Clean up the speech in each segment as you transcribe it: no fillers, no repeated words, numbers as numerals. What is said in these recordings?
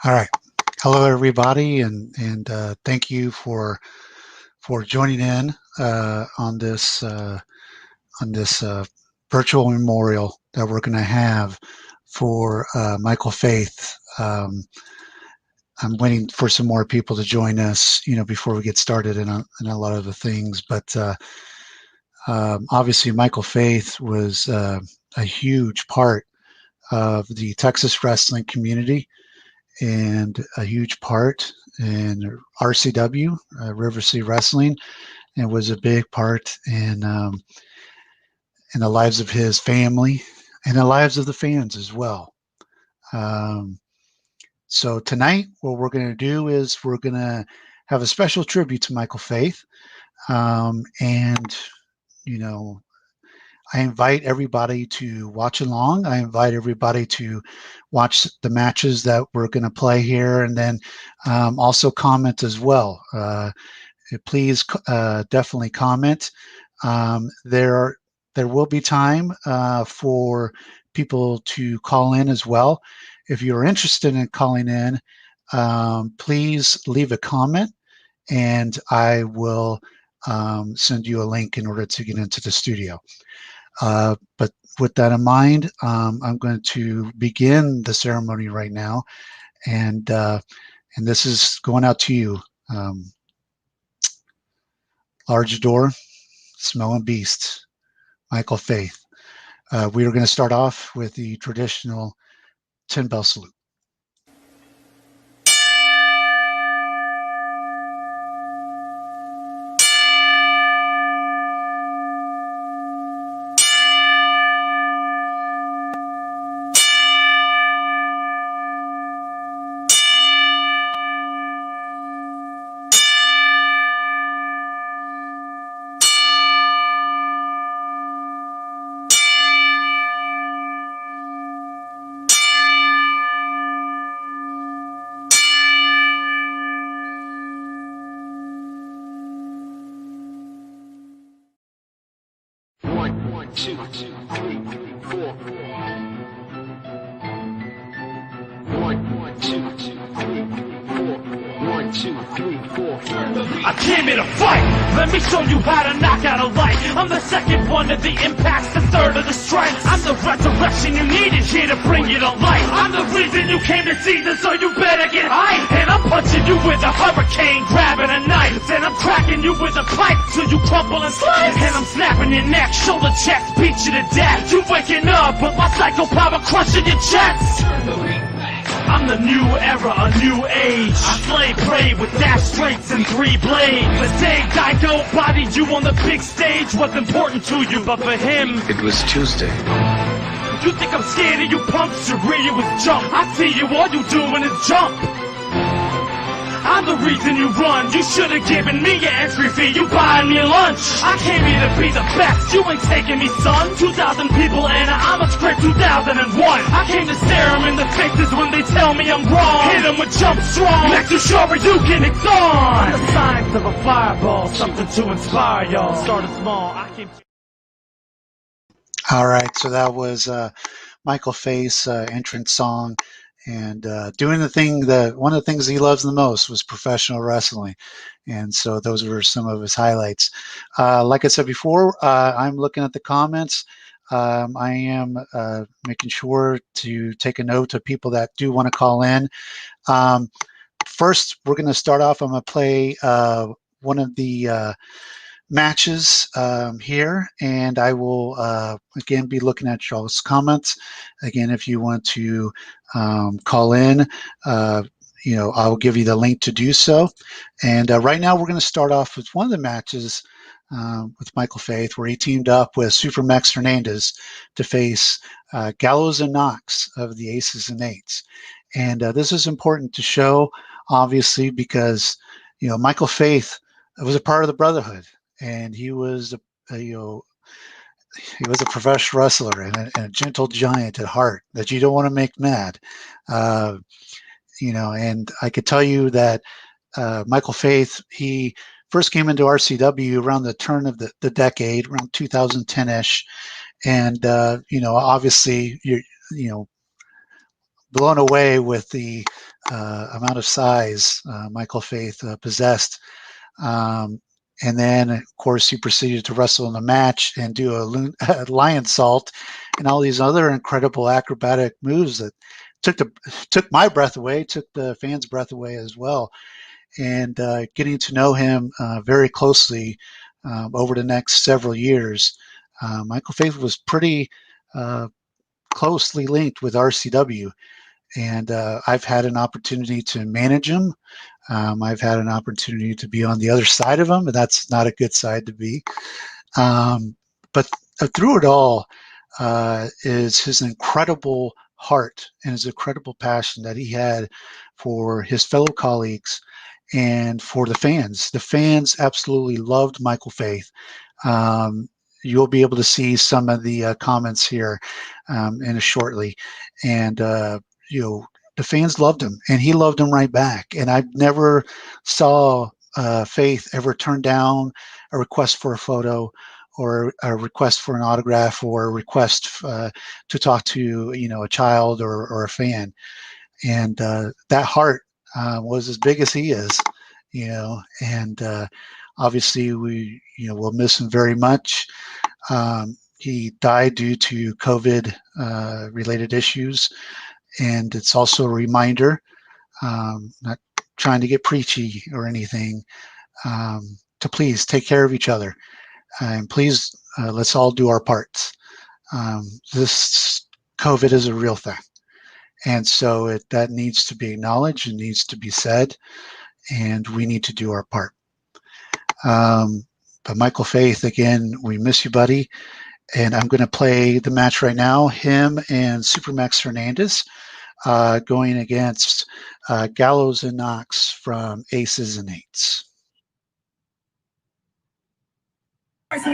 All right. Hello, everybody, and thank you for joining in on this virtual memorial that we're going to have for Michael Faith. I'm waiting for some more people to join us, before we get started in a lot of the things. But obviously, Michael Faith was a huge part of the Texas wrestling community and a huge part in RCW, River City Wrestling, and was a big part in the lives of his family and the lives of the fans as well. Um, so tonight, what we're going to do is we're going to have a special tribute to Michael Faith, and you know I invite everybody to watch along. I invite everybody to watch the matches that we're going to play here, and then also comment as well. Please definitely comment. There will be time for people to call in as well. If you're interested in calling in, please leave a comment, and I will send you a link in order to get into the studio. But with that in mind, I'm going to begin the ceremony right now, and this is going out to you, Large Door, Smelling Beast, Michael Faith. We are going to start off with the traditional 10-bell salute. Two, three, four. One, two, three, four. One, two, three, four. I came here to fight. Let me show you how to knock out a light. I'm the second one of the impacts, the third of the strikes. I'm the resurrection you needed here to bring you to life. I'm the reason you came to see this, so you better get high. And I'm punching you with a hurricane, grabbing a knife. Then I'm cracking you with a pipe till you crumple and slice. And I'm snapping your neck, shoulder checks, beat you to death. You waking up with my psycho power crushing your chest. I'm the new era, a new age. I slay prey with dash straights and 3 blades. The day Geico bodied you on the big stage was important to you, but for him, It was Tuesday. you think I'm scared of you punks? Your rear was jump. I see you, all you doing is jump. I'm the reason you run. You should have given me your entry fee. You buying me lunch. I came here to be the best. You ain't taking me, son. 2,000 people and I'm a script 2001. I came to stare them in the faces when they tell me I'm wrong. Hit them with jump strong. Next to sure you can it's on. The signs of a fireball, something to inspire y'all. Started small. I came to All right, so that was Michael Faith's entrance song, and doing one of the things he loves the most was professional wrestling, and so those were some of his highlights. Like I said before, I'm looking at the comments. I am making sure to take a note of people that do want to call in. First, we're going to start off. I'm going to play one of the matches here, and I will again be looking at y'all's comments. Again, if you want to call in, I will give you the link to do so. And right now, we're going to start off with one of the matches with Michael Faith, where he teamed up with Supermax Hernandez to face Gallows and Knox of the Aces and Eights. And this is important to show, obviously, because Michael Faith was a part of the Brotherhood, and he was he was a professional wrestler and a gentle giant at heart that you don't want to make mad. And I could tell you that Michael Faith, he first came into RCW around the turn of the decade, around 2010-ish. And, obviously, you're, blown away with the amount of size Michael Faith possessed. And then, of course, he proceeded to wrestle in the match and do a lion salt and all these other incredible acrobatic moves that took my breath away, took the fans' breath away as well. And getting to know him very closely over the next several years, Michael Faith was pretty closely linked with RCW. And I've had an opportunity to manage him. I've had an opportunity to be on the other side of him, and that's not a good side to be. But through it all is his incredible heart and his incredible passion that he had for his fellow colleagues and for the fans. The fans absolutely loved Michael Faith. You'll be able to see some of the comments here in a shortly. And, the fans loved him and he loved them right back. And I never saw Faith ever turn down a request for a photo or a request for an autograph or a request to talk to, a child or a fan. And that heart was as big as he is, and obviously we'll miss him very much. He died due to COVID related issues. And it's also a reminder, not trying to get preachy or anything, to please take care of each other. And please, let's all do our parts. This COVID is a real thing. And so that needs to be acknowledged and needs to be said. And we need to do our part. But Michael Faith, again, we miss you, buddy. And I'm going to play the match right now, him and Supermax Hernandez going against Gallows and Knox from Aces and Eights. And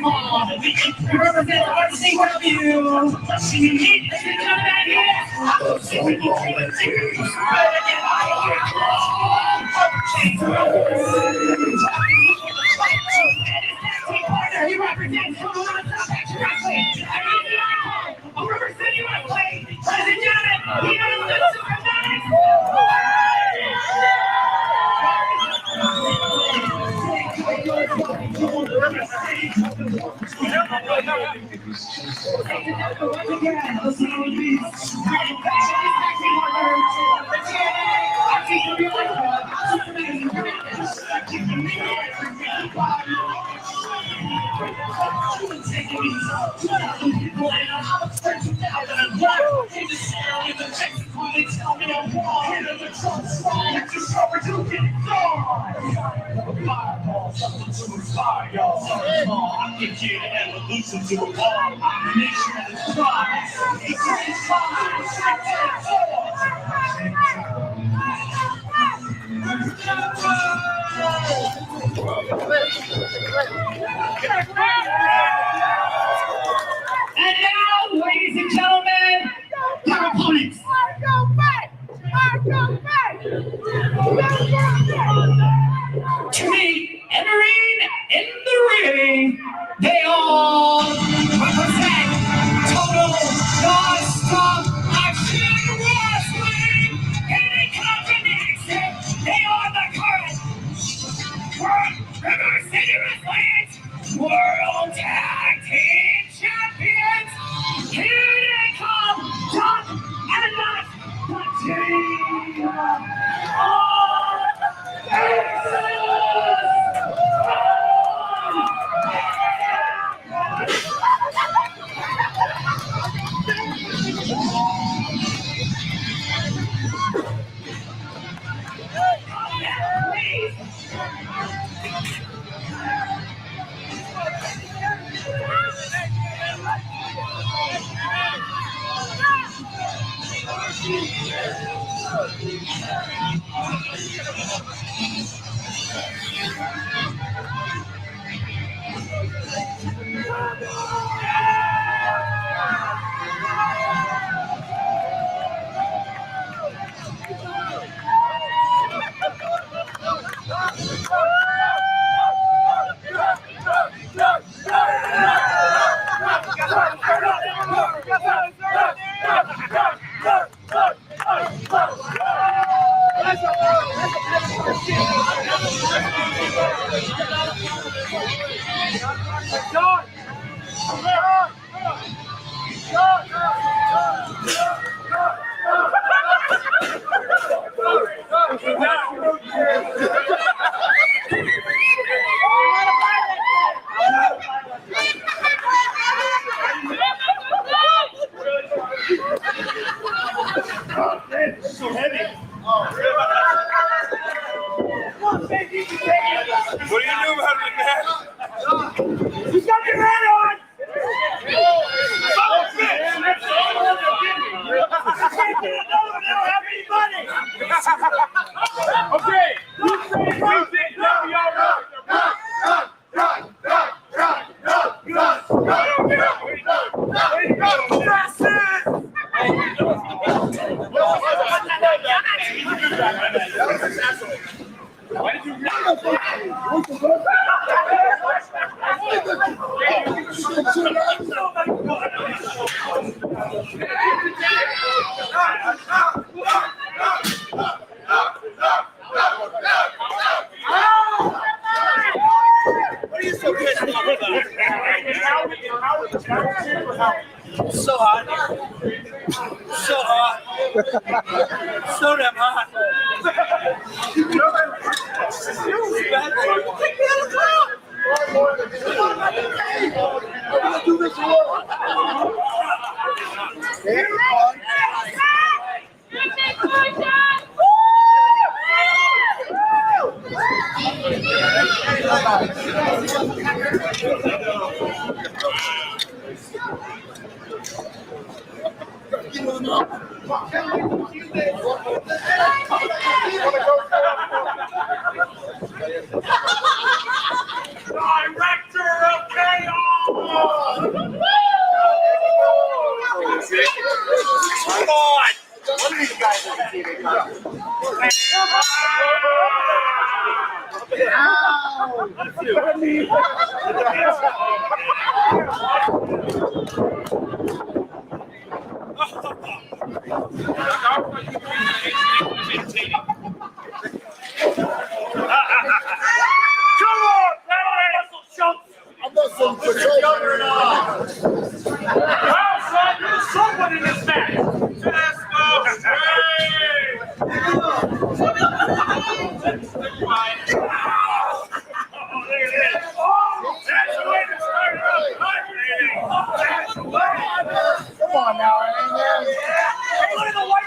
now, ladies and gentlemen, your opponents. To me, entering in the ring, they all represent total non-stop action wrestling in a combination. They are the current River City Wrestling's World Tag Team Champions. Here they come, Doc and Knox, the team So heavy. What do you do about it, man? You got your head on! Okay, you say music, now we all rock. So hot. So hot. So damn hot. Director of Chaos! Come on. One of these guys is a TV Come on, muscle chumps! I'm not some Wow, son, you're someone in this match! Let's go straight! That's the way to start it up! Come on now, man. Look at the white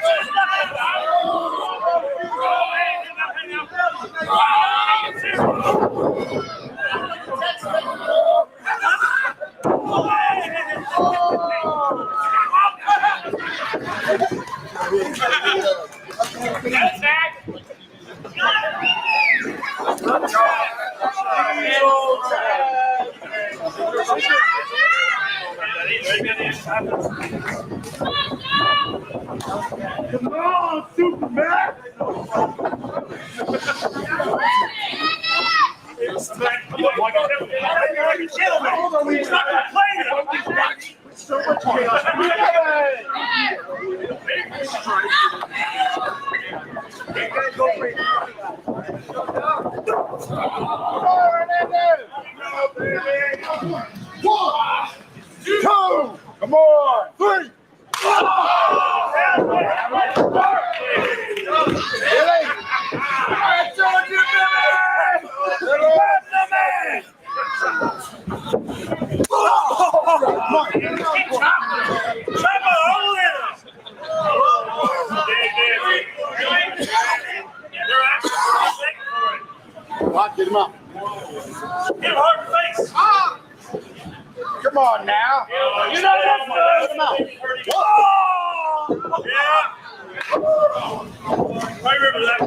Come on, Superman! He's not gonna play it! So much chaos. One, two, come on, three. Get him up. Hit him hard in the face. Come on now. You know that's Get him out. Yeah. I remember that.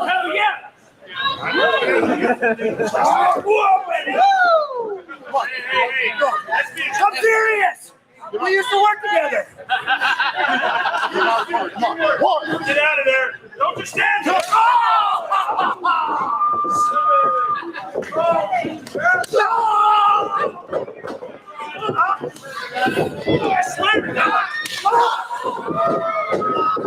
Hell yeah. I'm serious. We used to work together. Come on. One. Get out of there. Don't just stand there. I swear to God. Hey,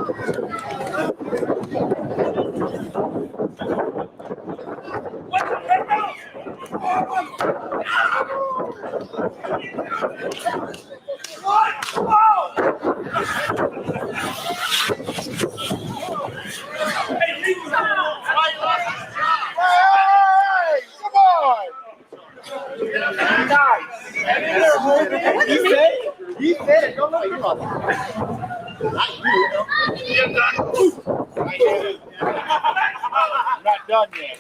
come on. He said it. Don't let him up. Not done yet.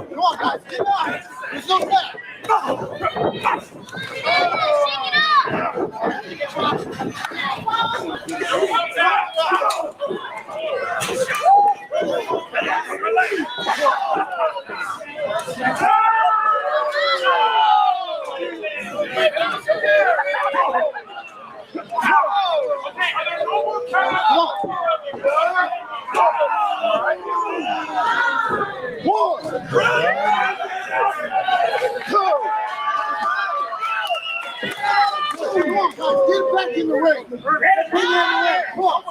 Come on, guys. Get on. There's no fair. Get back in the ring. Get in the ring. Come on.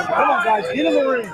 Come on, guys. Get in the ring.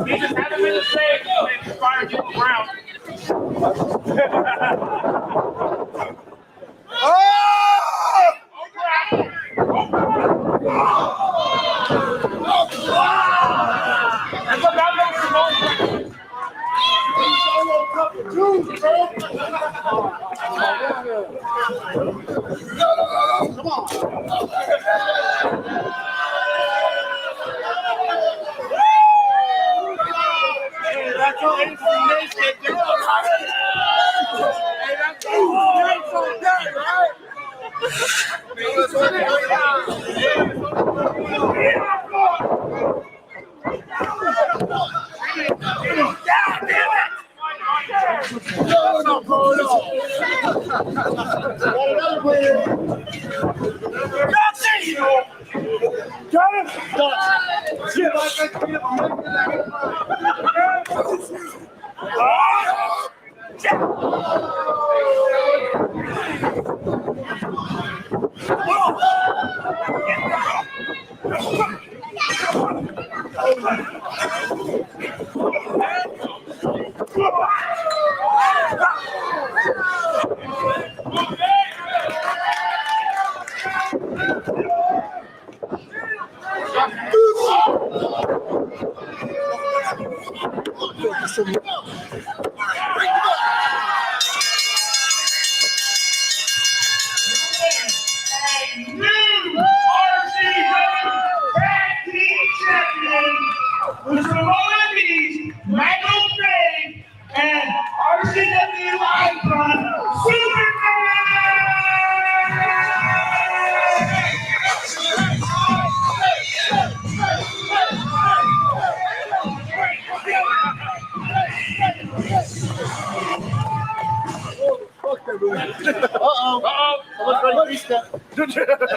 He just had him in the stage and inspired you around.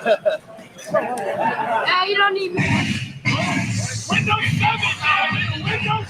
Nah, you don't need me. Windows 7, man. Windows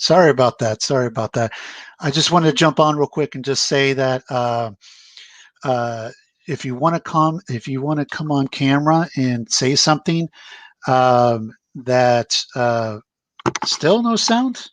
Sorry about that. Sorry about that. I just wanted to jump on real quick and just say that uh, if you want to come on camera and say something, that still no sound.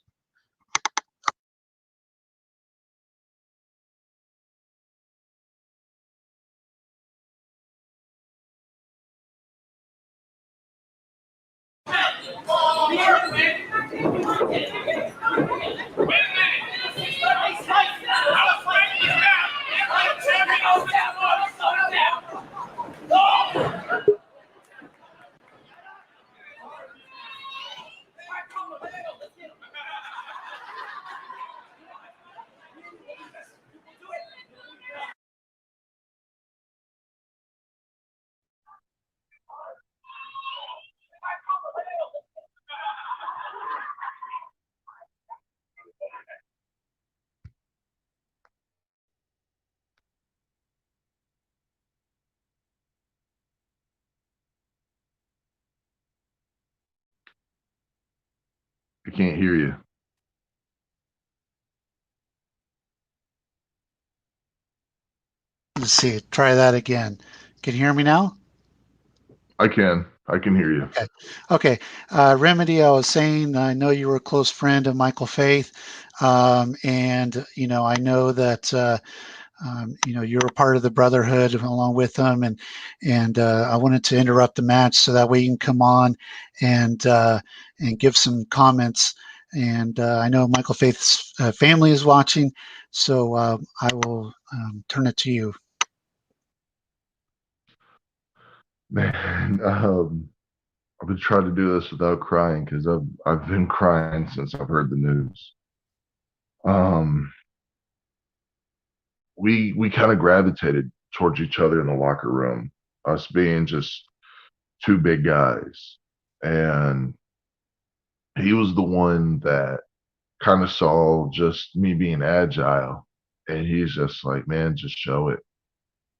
I can't hear you. Let's see. Try that again. Can you hear me now? I can. I can hear you. Okay. Okay. Remedy, I was saying, I know you were a close friend of Michael Faith. And, I know that, you're a part of the Brotherhood along with them. And I wanted to interrupt the match so that way you can come on and give some comments. And I know Michael Faith's family is watching. So I will turn it to you. Man, I've been trying to do this without crying because I've been crying since I've heard the news. We kind of gravitated towards each other in the locker room, us being just two big guys, and he was the one that kind of saw just me being agile, and he's just like, man, just show it,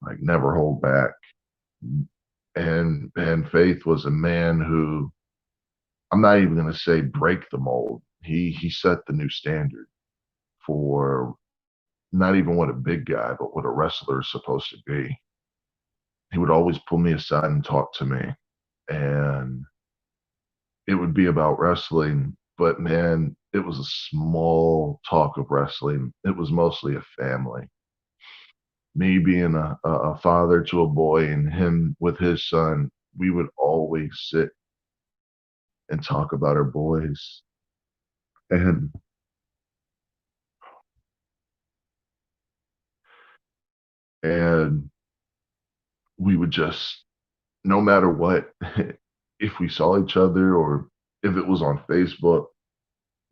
like never hold back. And Faith was a man who, I'm not even going to say break the mold. He set the new standard for not even what a big guy, but what a wrestler is supposed to be. He would always pull me aside and talk to me, and it would be about wrestling. But man, it was a small talk of wrestling. It was mostly a family. Me being a father to a boy and him with his son, we would always sit and talk about our boys. And we would just, no matter what, if we saw each other or if it was on Facebook,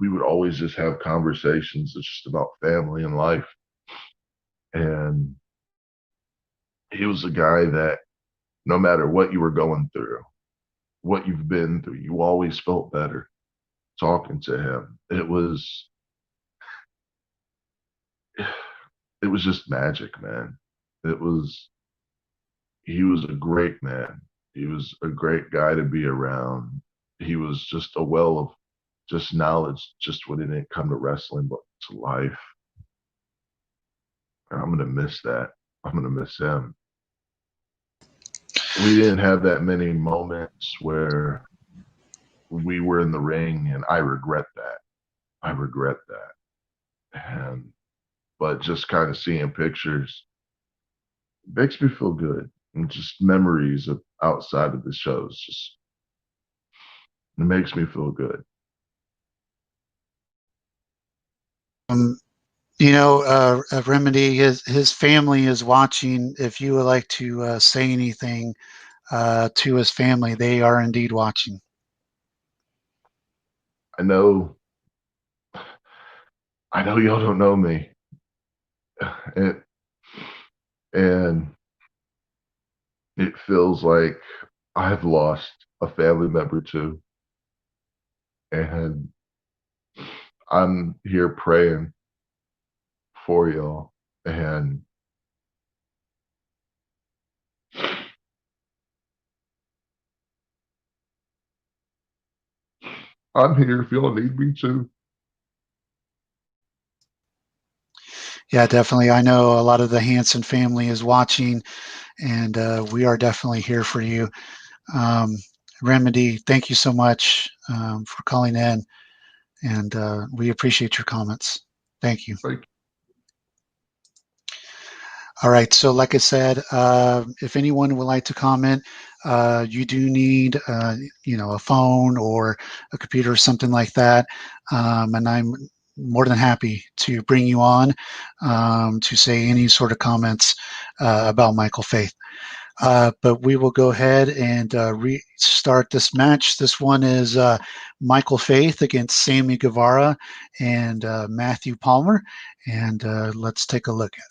we would always just have conversations just about family and life. And he was a guy that no matter what you were going through, what you've been through, you always felt better talking to him. It was just magic, man. It was He was a great man. He was a great guy to be around. He was just a well of just knowledge, just when it didn't come to wrestling, but to life. And I'm gonna miss that. I'm gonna miss him. we didn't have that many moments where we were in the ring, and I regret that. I regret that. And but just kind of seeing pictures makes me feel good, and just memories of outside of the shows, just it makes me feel good. Um, Remedy, his family is watching. If you would like to say anything to his family, they are indeed watching. I know, I know y'all don't know me, and and it feels like I've lost a family member too, and I'm here praying for y'all, and I'm here if y'all need me to. Yeah, definitely. I know a lot of the Hanson family is watching, and we are definitely here for you. Um, Remedy, thank you so much for calling in, and we appreciate your comments. Thank you. Like, All right. So, like I said, if anyone would like to comment, you do need, a phone or a computer or something like that, and I'm more than happy to bring you on to say any sort of comments about Michael Faith. But we will go ahead and restart this match. This one is Michael Faith against Sammy Guevara and Matthew Palmer, and let's take a look at it.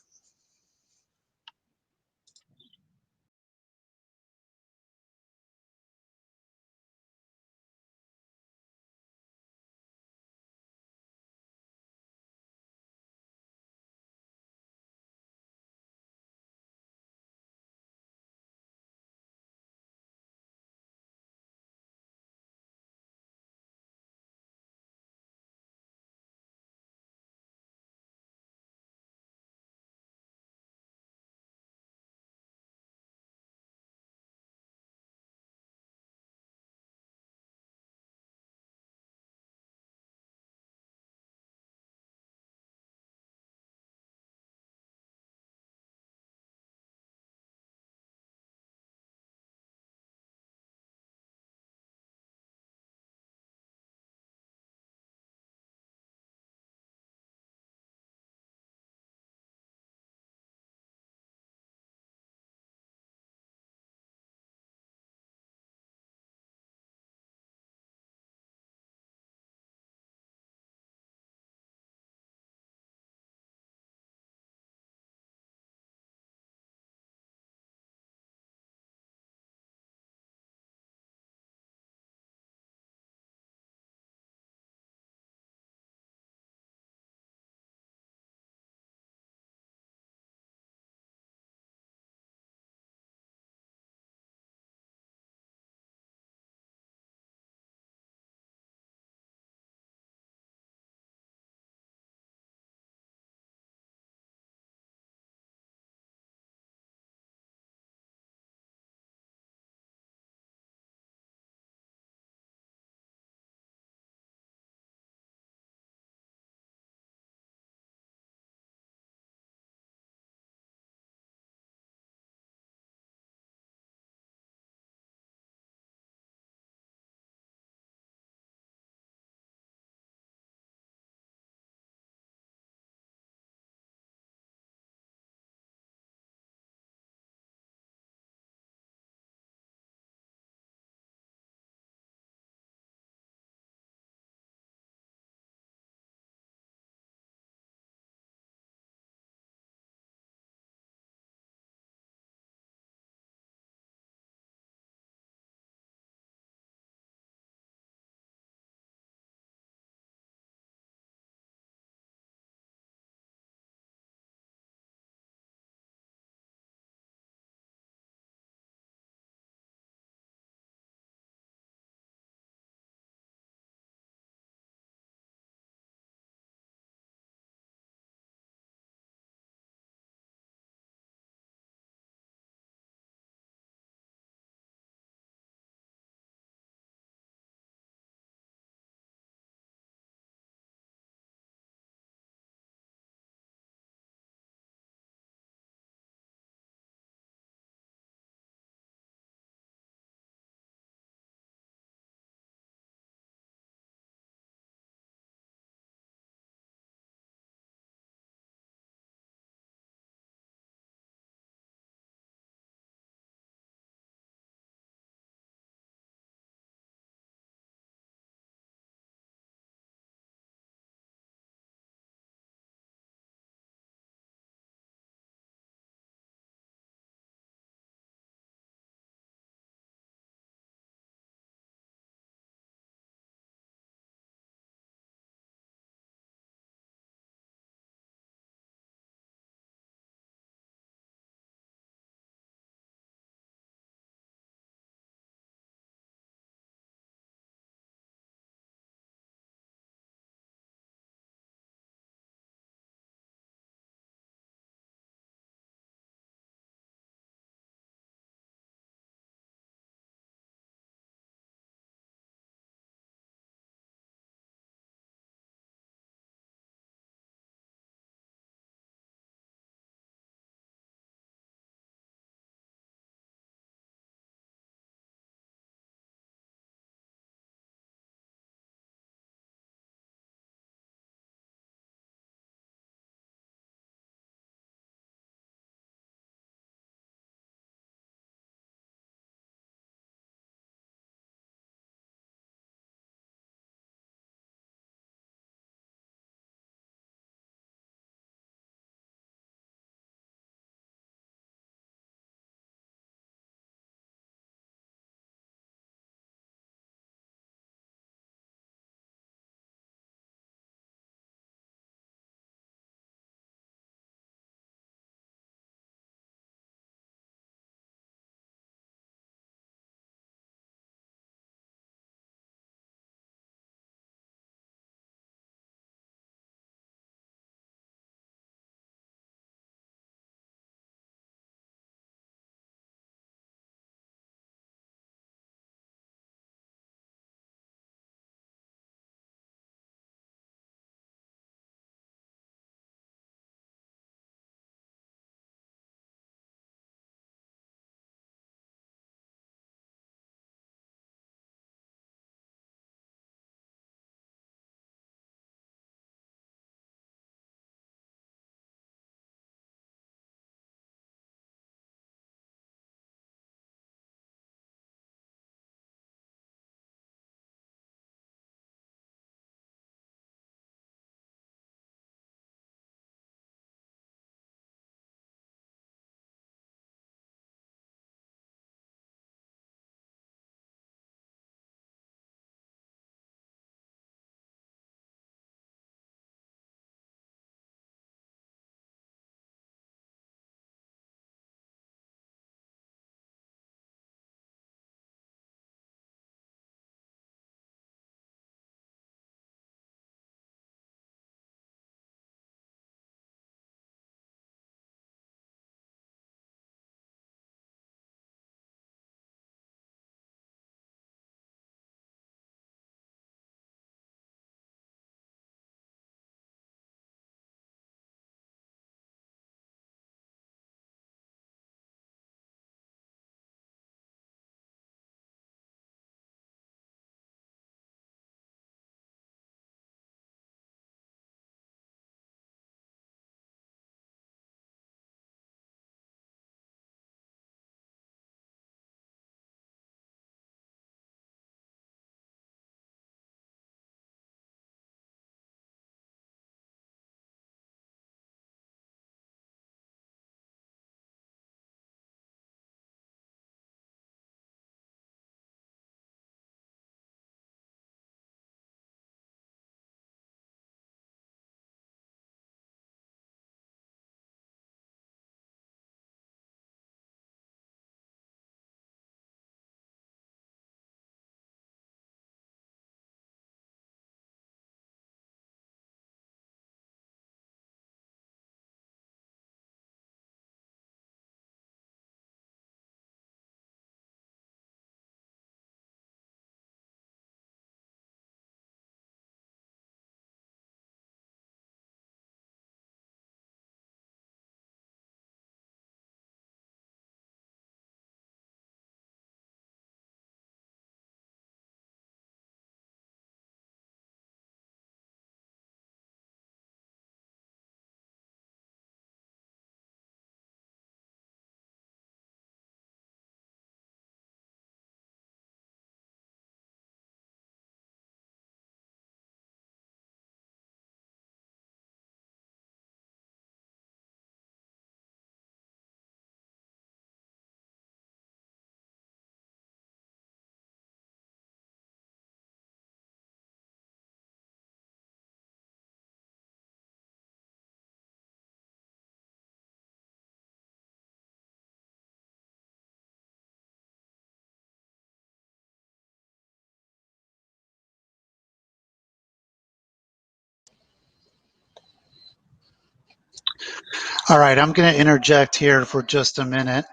All right, I'm going to interject here for just a minute.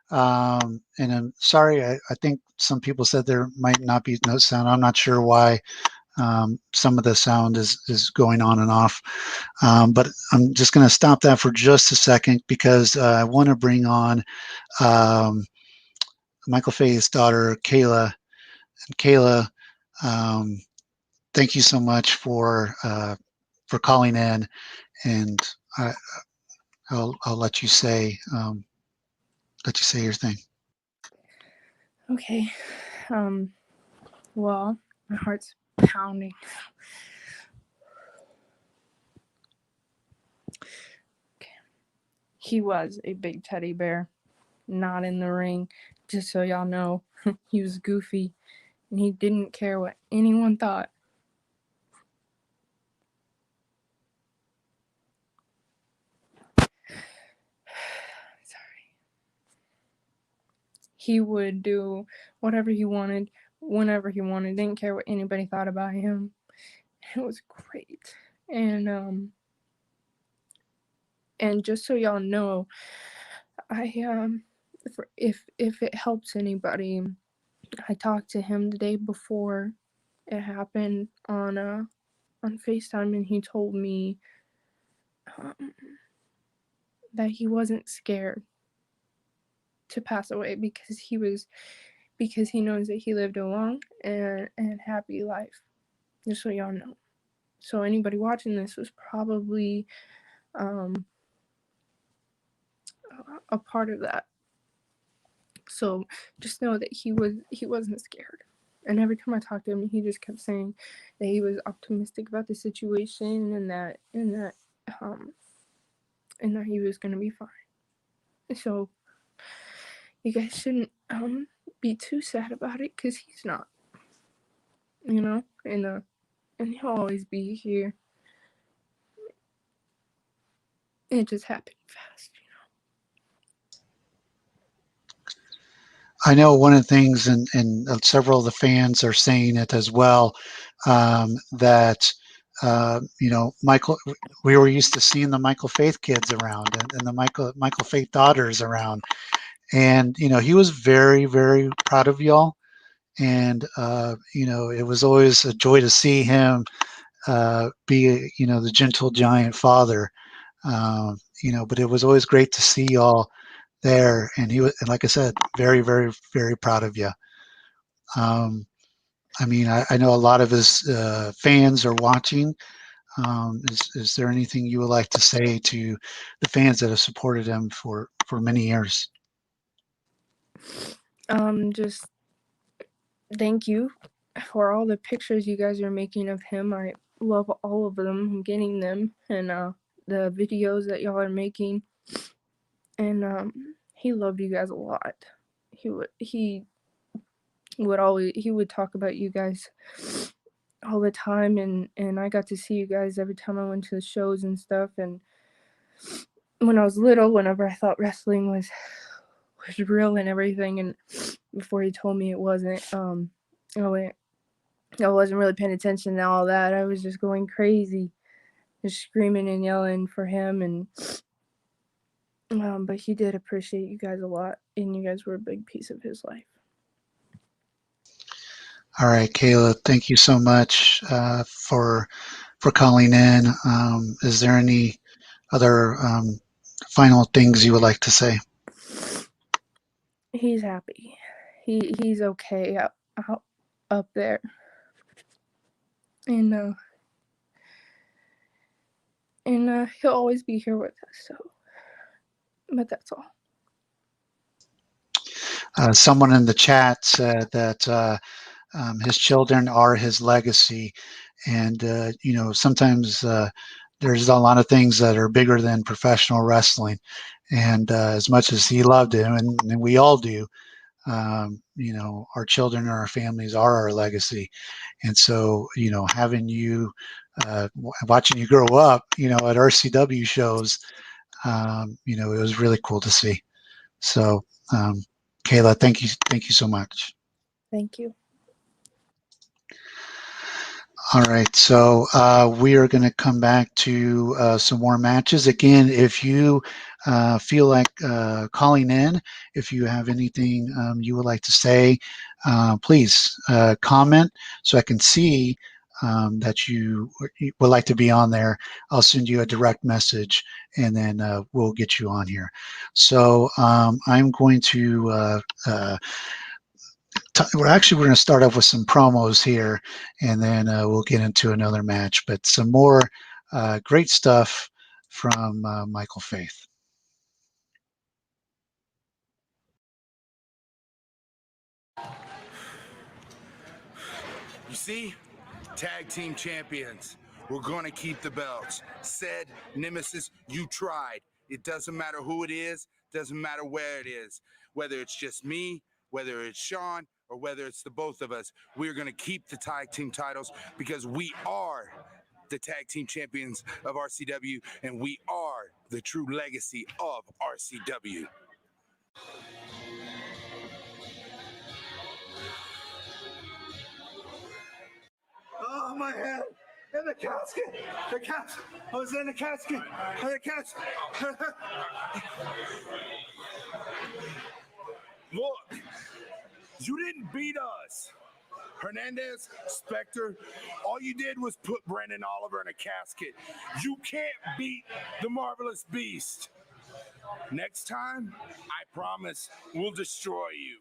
And I'm sorry, I think some people said there might not be no sound. I'm not sure why some of the sound is going on and off. But I'm just going to stop that for just a second because I want to bring on Michael Fay's daughter, Kayla. And Kayla, thank you so much for calling in, and I'll let you say your thing. Okay. Well, my heart's pounding. Okay. He was a big teddy bear, not in the ring. Just so y'all know, he was goofy, and he didn't care what anyone thought. He would do whatever he wanted, whenever he wanted. Didn't care what anybody thought about him. It was great. And just so y'all know, if it helps anybody, I talked to him the day before it happened on FaceTime, and he told me that he wasn't scared to pass away because he knows that he lived a long and happy life. Just so y'all know. So anybody watching this was probably a part of that. So just know that he wasn't scared. And every time I talked to him, he just kept saying that he was optimistic about the situation and that he was gonna be fine. So you guys shouldn't be too sad about it, because he's not. You know, and he'll always be here. It just happened fast, you know. I know one of the things, and several of the fans are saying it as well, that Michael, we were used to seeing the Michael Faith kids around and the Michael Faith daughters around, and he was very, very proud of y'all, and it was always a joy to see him be the gentle giant father, but it was always great to see y'all there, and he was, and like I said, very, very, very proud of you. I mean, I know a lot of his fans are watching. Is there anything you would like to say to the fans that have supported him for many years? Just thank you for all the pictures you guys are making of him. I love all of them. I'm getting them, and the videos that y'all are making. And he loved you guys a lot. He would talk about you guys all the time, and I got to see you guys every time I went to the shows and stuff. And when I was little, whenever I thought wrestling was real and everything, and before he told me it wasn't, I wasn't really paying attention to all that. I was just going crazy, just screaming and yelling for him. And but he did appreciate you guys a lot, and you guys were a big piece of his life. All right, Kayla, thank you so much for calling in. Is there any other final things you would like to say? He's happy. He's okay up there, and he'll always be here with us. So, but that's all. Someone in the chat said that his children are his legacy, and sometimes there's a lot of things that are bigger than professional wrestling, and as much as he loved him, and we all do, our children or our families are our legacy. And so having you watching you grow up at RCW shows, it was really cool to see. So Kayla, thank you so much. Thank you. All right, so we are going to come back to some more matches. Again, if you feel like calling in. If you have anything you would like to say, please comment so I can see that you would like to be on there. I'll send you a direct message and then we'll get you on here. So I'm going to we're going to start off with some promos here, and then we'll get into another match. But some more great stuff from Michael Faith. You see? Tag team champions. We're going to keep the belts. Said Nemesis, you tried. It doesn't matter who it is, doesn't matter where it is. Whether it's just me, whether it's Sean, or whether it's the both of us, we're going to keep the tag team titles because we are the tag team champions of RCW and we are the true legacy of RCW. Oh, my head. In the casket. The casket. I was in the casket. In the casket. Look, you didn't beat us. Hernandez, Spectre, all you did was put Brandon Oliver in a casket. You can't beat the Marvelous Beast. Next time, I promise we'll destroy you.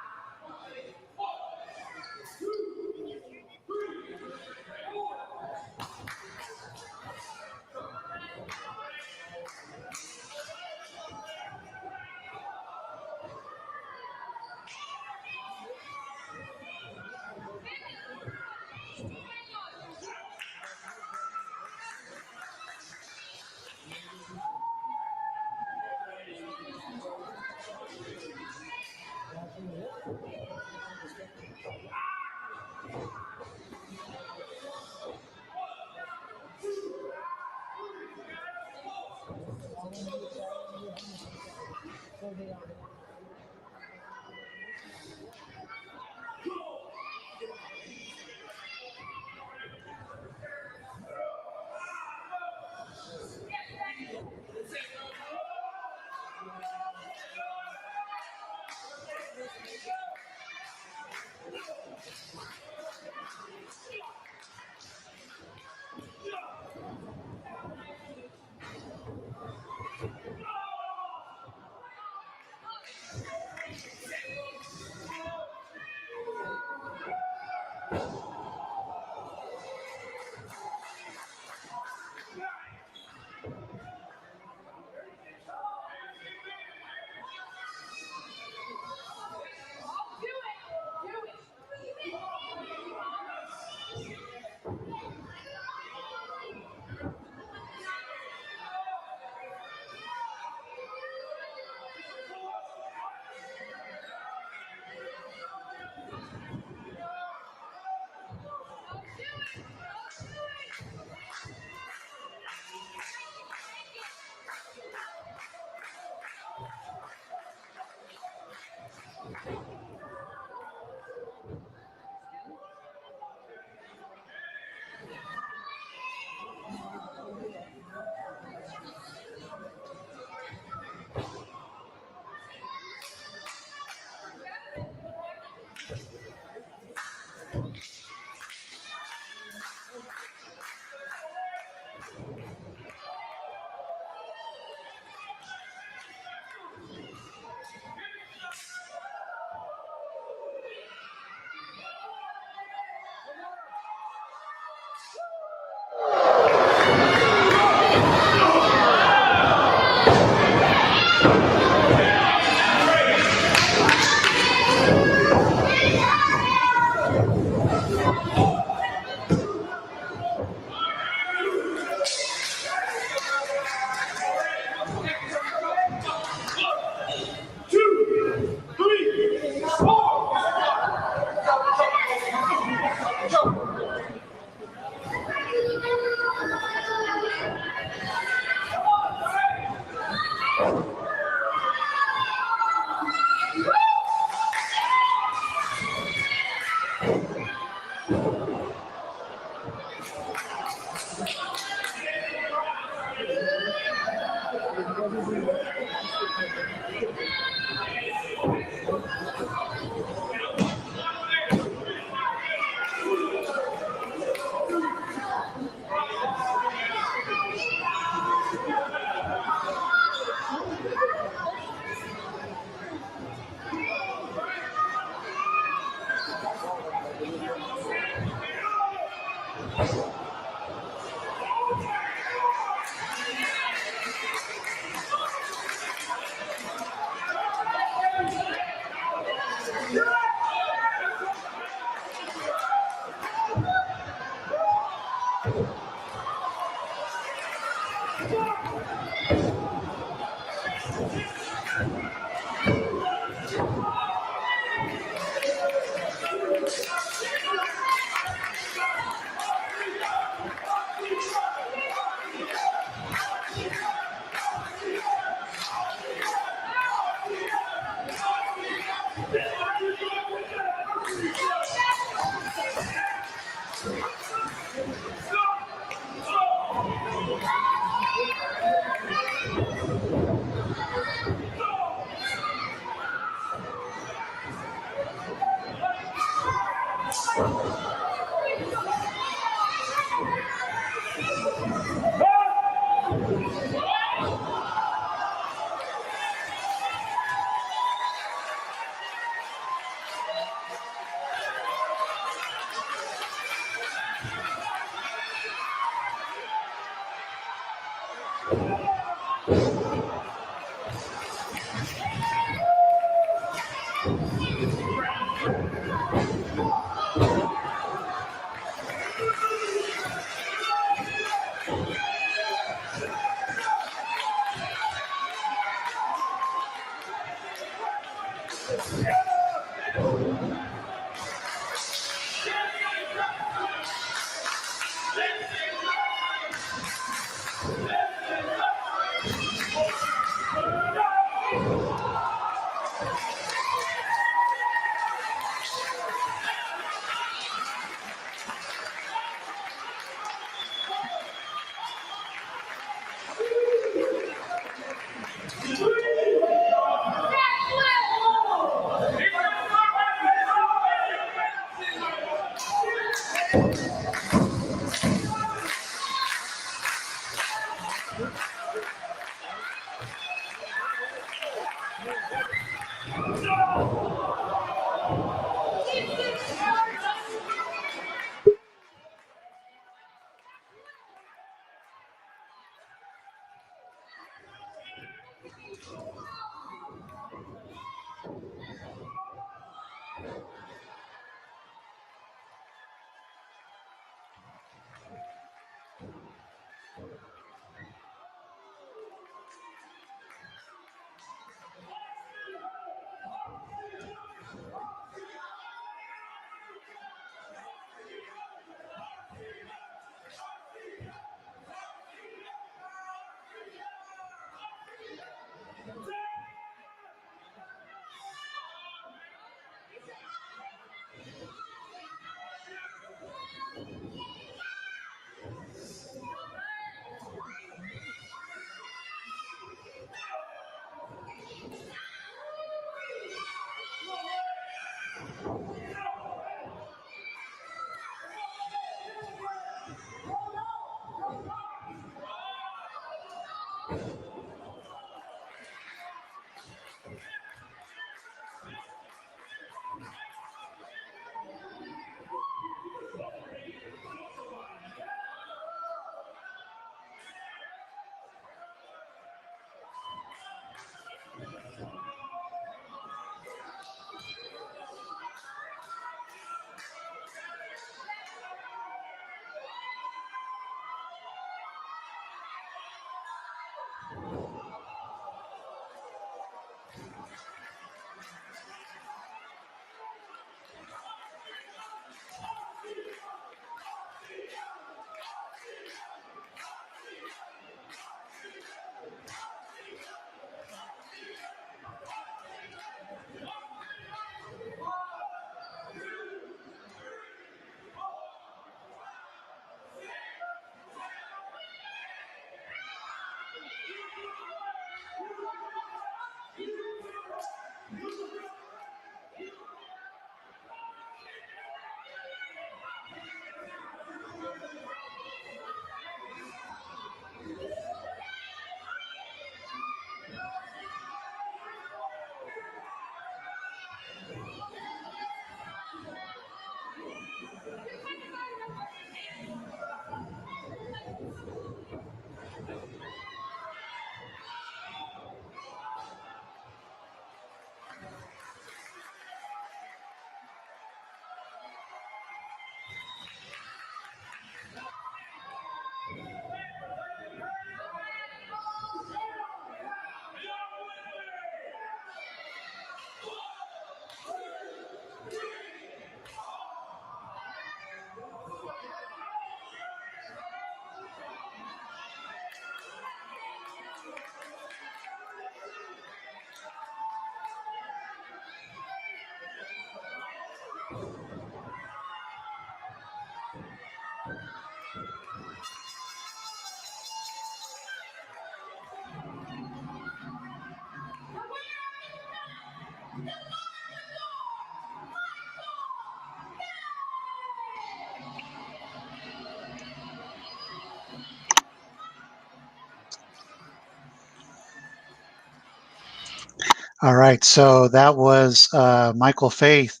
All right, so that was Michael Faith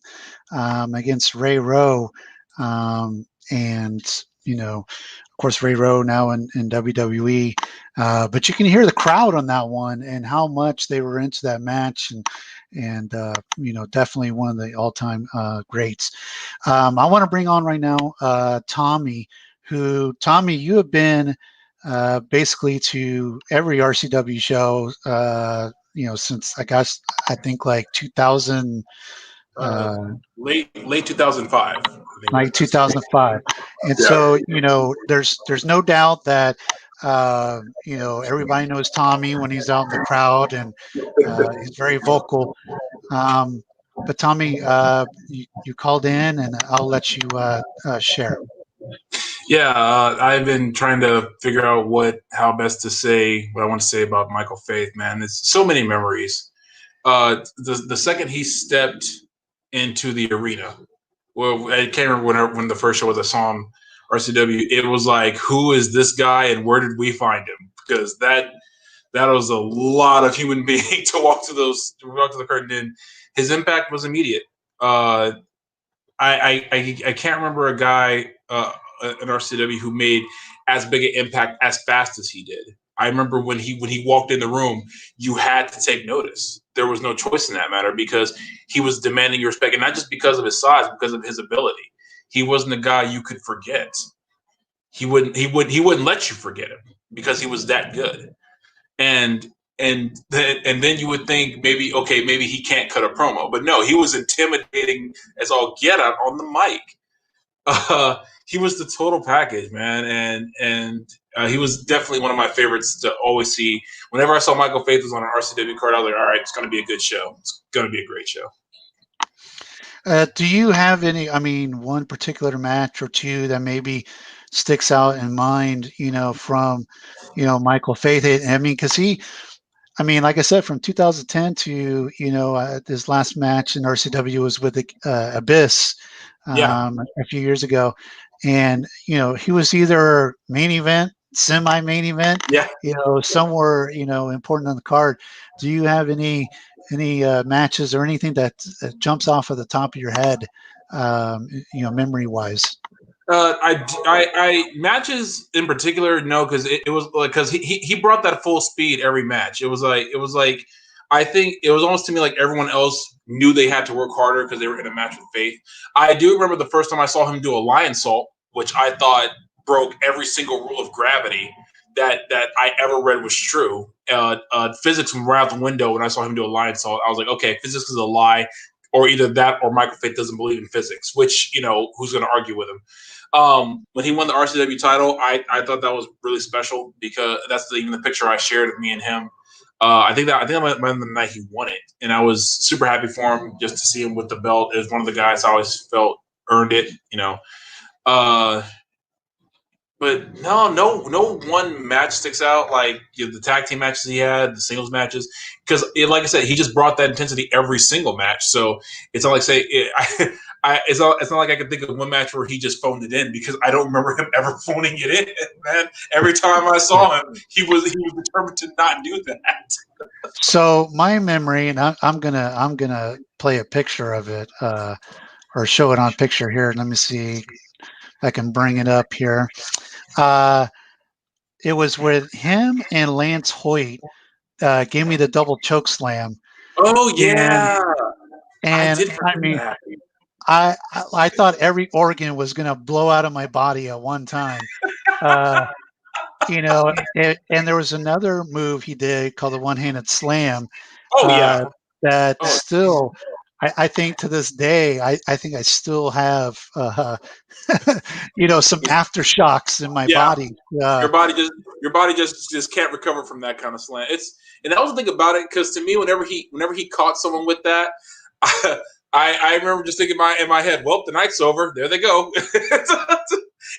against Ray Rowe, and of course Ray Rowe now in WWE. But you can hear the crowd on that one and how much they were into that match, and definitely one of the all-time greats. I want to bring on right now Tommy, Tommy, you have been basically to every RCW show. Since I think like 2000, late 2005. Like 2005, and so there's no doubt that everybody knows Tommy when he's out in the crowd, and he's very vocal. But Tommy, you called in, and I'll let you share. Yeah, I've been trying to figure out how best to say what I want to say about Michael Faith, man. It's so many memories. The second he stepped into the arena, well, I can't remember when the first show was I saw him RCW. It was like, who is this guy and where did we find him? Because that was a lot of human being to walk to the curtain. And his impact was immediate. I can't remember a guy in RCW who made as big an impact as fast as he did. I remember when he walked in the room, you had to take notice. There was no choice in that matter because he was demanding your respect, and not just because of his size, because of his ability. He wasn't a guy you could forget. He wouldn't let you forget him because he was that good. And then you would think maybe he can't cut a promo, but no, he was intimidating as all get out on the mic. He was the total package, man, and he was definitely one of my favorites to always see. Whenever I saw Michael Faith was on an RCW card, I was like, all right, it's going to be a good show. It's going to be a great show. Do you have one particular match or two that maybe sticks out in mind, from, Michael Faith? Because like I said, from 2010 to, this last match in RCW was with Abyss a few years ago. And, he was either main event, semi-main event, somewhere, important on the card. Do you have any matches or anything that jumps off of the top of your head, memory-wise? I matches in particular, no, because it was like because he brought that full speed every match. It was like I think it was almost to me like everyone else knew they had to work harder because they were in a match with Faith. I do remember the first time I saw him do a lion salt, which I thought broke every single rule of gravity that I ever read was true. Physics went right out the window when I saw him do a lion salt. I was like, okay, physics is a lie, or either that or Michael Faith doesn't believe in physics, which, who's going to argue with him? When he won the RCW title, I thought that was really special because that's even the picture I shared of me and him. I think I might have been the night he won it, and I was super happy for him just to see him with the belt. It was one of the guys I always felt earned it, But no one match sticks out like the tag team matches he had, the singles matches, because like I said, he just brought that intensity every single match. So it's not like it's not like I can think of one match where he just phoned it in, because I don't remember him ever phoning it in. Man, every time I saw him, he was determined to not do that. So my memory, and I'm gonna play a picture of it, or show it on picture here. Let me see if I can bring it up here. It was with him and Lance Hoyt. Gave me the double choke slam. Oh yeah, and I thought every organ was gonna blow out of my body at one time. And there was another move he did called the one-handed slam. Oh yeah, Still, I think to this day, I think I still have, some aftershocks in my body. Your body just can't recover from that kind of slam. And that was the thing about it, because to me, whenever he caught someone with that, I remember just thinking in my head, well, the night's over. There they go.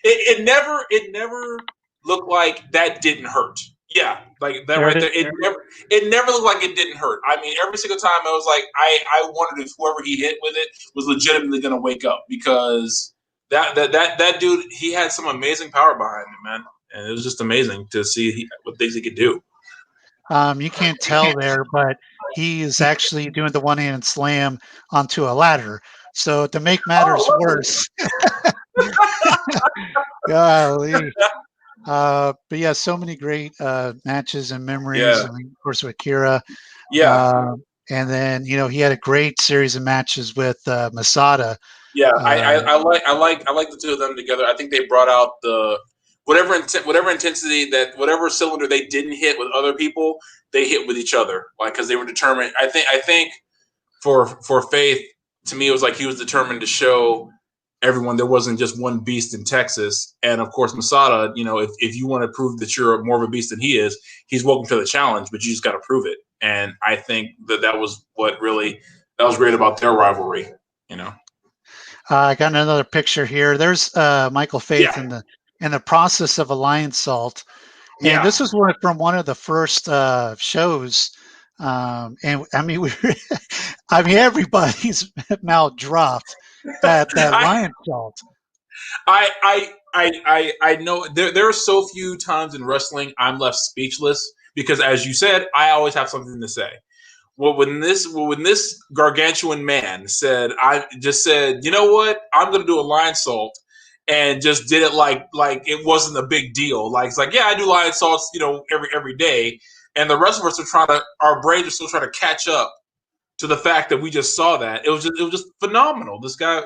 it never looked like that didn't hurt. Yeah, like that right there. It never looked like it didn't hurt. I mean, every single time I was like, I wondered if whoever he hit with it was legitimately going to wake up, because that dude, he had some amazing power behind him, man, and it was just amazing to see what things he could do. You can't tell there, but he is actually doing the one-handed slam onto a ladder. So to make matters worse, golly. But yeah, so many great matches and memories. Yeah. I mean, of course, with Kira. Yeah. And then, you know, he had a great series of matches with Masada. Yeah, I like the two of them together. I think they brought out the whatever intensity, that whatever cylinder they didn't hit with other people, they hit with each other, like, because they were determined. I think for Faith, to me, it was like he was determined to show everyone there wasn't just one beast in Texas. And of course, Masada, you know, if you want to prove that you're more of a beast than he is, he's welcome to the challenge, but you just got to prove it. And I think that was what really that was great about their rivalry, you know. I got another picture here. There's Michael Faith in the process of a lion salt, and this was from one of the first shows. And I mean, everybody's mouth dropped at that lion salt. I know there are so few times in wrestling I'm left speechless, because, as you said, I always have something to say. Well, when this gargantuan man I just said, you know what, I'm going to do a lion salt, and just did it like it wasn't a big deal. Like, it's like, yeah, I do lion salts, you know, every day, and the rest of us our brains are still trying to catch up to the fact that we just saw that. It was just phenomenal. This guy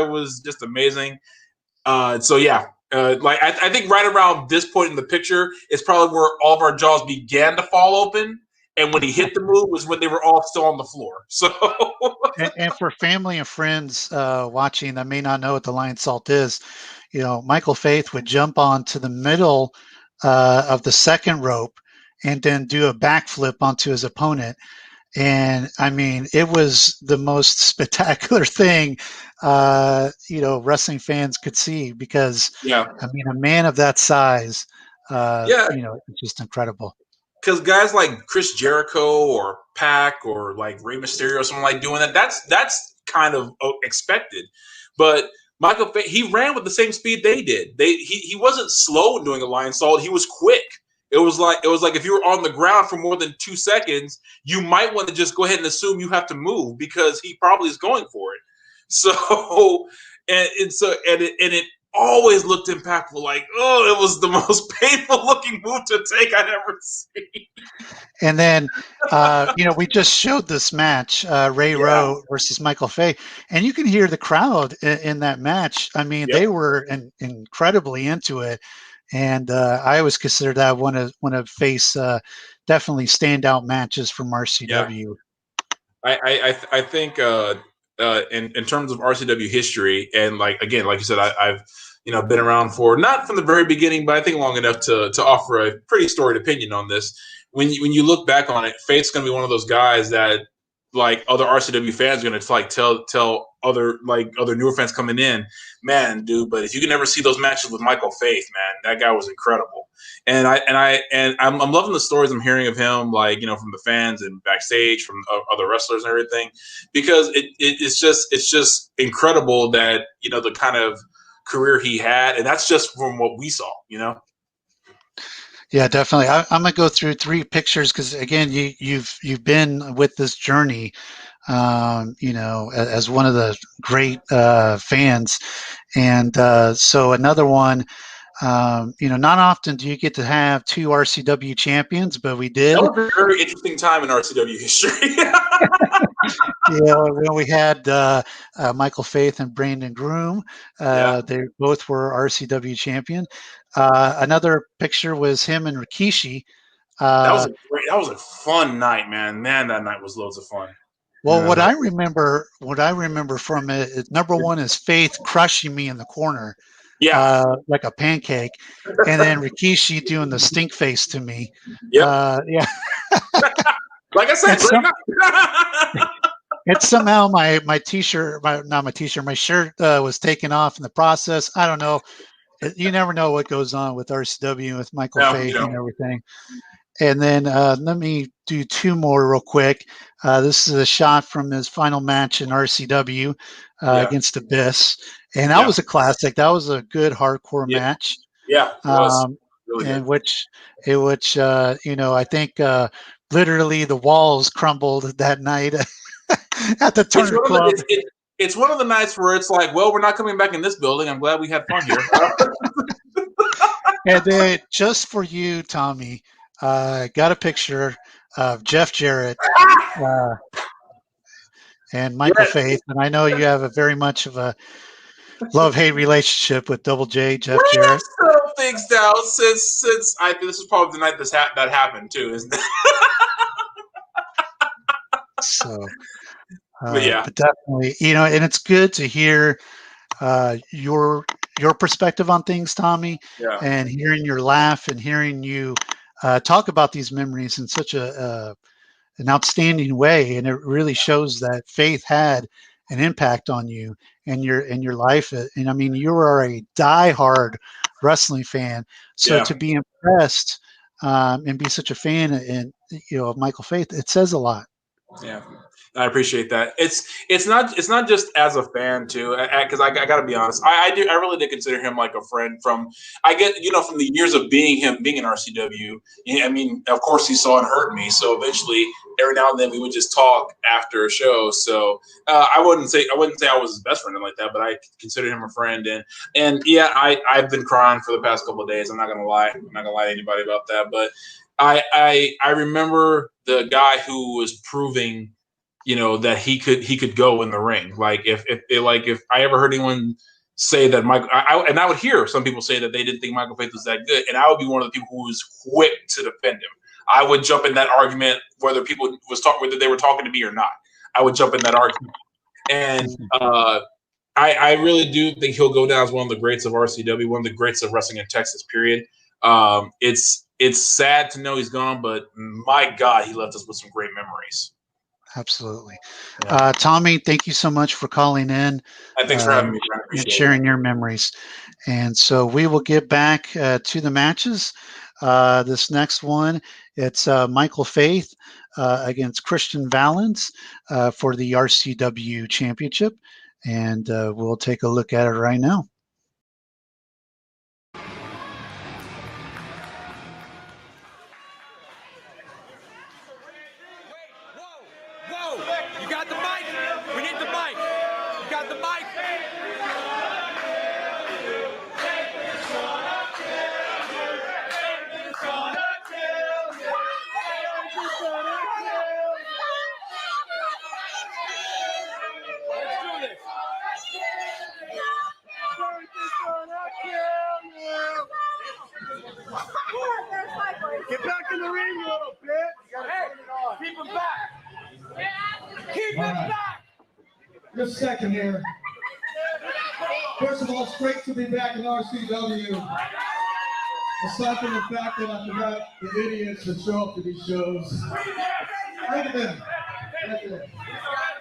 was just amazing. So yeah. Like I think right around this point in the picture is probably where all of our jaws began to fall open. And when he hit the move was when they were all still on the floor. So, and for family and friends watching that may not know what the lion salt is, you know, Michael Faith would jump onto the middle of the second rope and then do a backflip onto his opponent. And I mean, it was the most spectacular thing, you know, wrestling fans could see, because I mean, a man of that size, you know, it's just incredible. Because guys like Chris Jericho or Pac or like Rey Mysterio or something like doing that's kind of expected. But Michael Faith, he ran with the same speed they did. He wasn't slow in doing a lion salt. He was quick. It was like if you were on the ground for more than 2 seconds, you might want to just go ahead and assume you have to move, because he probably is going for it. So it always looked impactful. Like, oh, it was the most painful looking move to take I'd ever seen. And then, you know, we just showed this match, Ray Rowe versus Michael Faith, and you can hear the crowd in that match. I mean, they were incredibly into it. And I always consider that one of Faith's definitely standout matches from RCW. I think in terms of RCW history, and like you said, I've been around for not from the very beginning, but I think long enough to offer a pretty storied opinion on this. When you look back on it, Faith's going to be one of those guys that, like, other RCW fans are going to like tell other newer fans coming in, man, dude. But if you can never see those matches with Michael Faith, man, that guy was incredible. And I'm loving the stories I'm hearing of him, like, from the fans and backstage from other wrestlers and everything, because it's just incredible that the kind of career he had, and that's just from what we saw, Yeah, definitely. I'm gonna go through 3 pictures because, again, you've been with this journey, as one of the great fans, and so another one. Not often do you get to have 2 RCW champions, but we did. That was a very interesting time in RCW history. We had Michael Faith and Brandon Groom. They both were RCW champion. Another picture was him and Rikishi. That was a fun night, man. Man, that night was loads of fun. Well, what I remember from it, number one is Faith crushing me in the corner. Yeah, like a pancake, and then Rikishi doing the stink face to me. Yeah. Yeah. Like I said, It's somehow my t-shirt, not my t-shirt, my shirt was taken off in the process. I don't know. You never know what goes on with RCW, with Michael No, Faith you and don't. everything. And then let me do two more real quick. This is a shot from his final match in RCW against Abyss. And that was a classic. That was a good hardcore match. Yeah, it was. Really in good. which I think literally the walls crumbled that night at the Turner Club. It's one of the nights where it's like, well, we're not coming back in this building. I'm glad we had fun here. And then just for you, Tommy, got a picture of Jeff Jarrett and Michael Faith, and I know you have a very much of a love-hate relationship with Double J, Jeff Jarrett. Settled things down since this is probably the night that happened too, isn't it? So, but yeah, but definitely, and it's good to hear your perspective on things, Tommy, and hearing your laugh and hearing you talk about these memories in such an outstanding way, and it really shows that Faith had an impact on you and your life. And I mean, you are a diehard wrestling fan, so to be impressed and be such a fan and of Michael Faith, it says a lot. Yeah, I appreciate that. It's not just as a fan too, because I got to be honest. I really did consider him like a friend from from the years of being in RCW. I mean, of course he saw and heard me, so eventually every now and then we would just talk after a show. So I wouldn't say I was his best friend or like that, but I considered him a friend. And yeah, I've been crying for the past couple of days. I'm not gonna lie. I'm not gonna lie to anybody about that, but. I remember the guy who was proving, that he could go in the ring. Like if I ever heard anyone say that I would hear some people say that they didn't think Michael Faith was that good, and I would be one of the people who was quick to defend him. I would jump in that argument whether they were talking to me or not. I would jump in that argument, and I really do think he'll go down as one of the greats of RCW, one of the greats of wrestling in Texas. Period. It's sad to know he's gone, but my God, he left us with some great memories. Absolutely. Yeah. Tommy, thank you so much for calling in. Thanks for having me. And sharing your memories. And so we will get back to the matches. This next one, it's Michael Faith against Christian Valens for the RCW Championship. And we'll take a look at it right now. Get back in the ring, you little bitch. Hey, keep him back. Keep him back. Just a second here. First of all, it's great to be back in RCW. Aside from the fact that I forgot the idiots that show up to these shows. Look at them.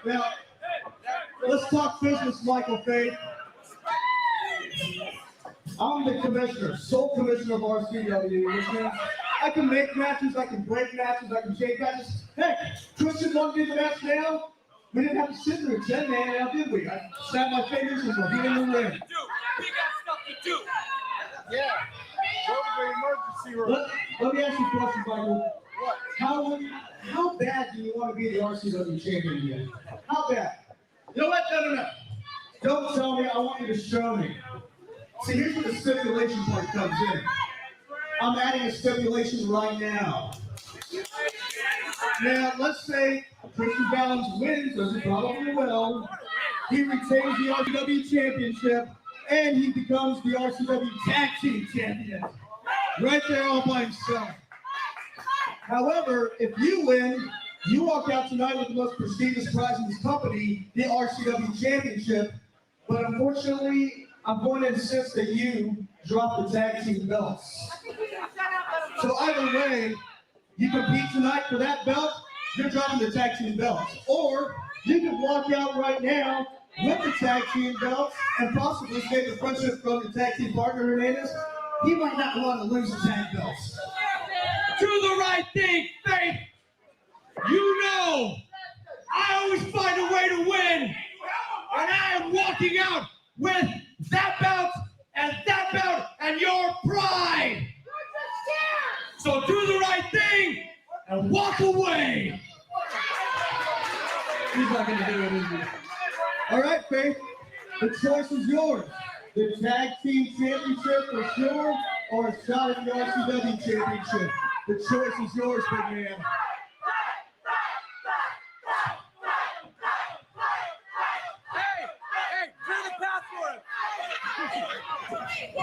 Now, let's talk business, Michael Faith. I'm the commissioner, sole commissioner of RCW, which means I can make matches, I can break matches, I can change matches. Hey, Christian wanted to do the match now. We didn't have to sit there 10 man now, did we? I snapped my fingers and we're in the ring. We got stuff to do. Yeah. Go to the emergency room. Let me ask you a question, Michael. What? How bad do you want to be the RCW champion again? How bad? You know what? No. Don't tell me. I want you to show me. See, here's where the stipulation part comes in. I'm adding a stipulation right now. Now, let's say Christian Valens wins, as he probably will. He retains the RCW championship, and he becomes the RCW tag team champion. Right there all by himself. However, if you win, you walk out tonight with the most prestigious prize in this company, the RCW championship. But unfortunately, I'm going to insist that you drop the tag team belts. So either way, you compete tonight for that belt, you're dropping the tag team belts. Or You can walk out right now with the tag team belts and possibly save the friendship from your tag team partner, Hernandez. He might not want to lose the tag belts. Do the right thing, Faith. You know, I always find a way to win. And I am walking out with that belt and your pride. So do the right thing and walk away. He's not going to do it, is he? All right, Faith. The choice is yours. The tag team championship for sure, or a shot at the RCW championship. The choice is yours, big man. Hey, clear the path for him.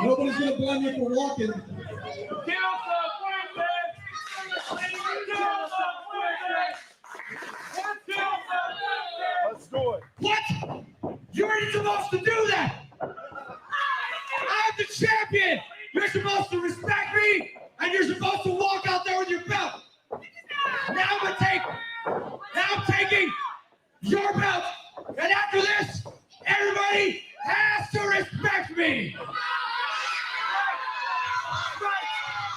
Nobody's going to blame you for walking. Let's do it. What? You weren't supposed to do that. I'm the champion. You're supposed to respect me, and you're supposed to walk out there with your belt. Now I'm taking your belt, and after this, everybody has to respect me.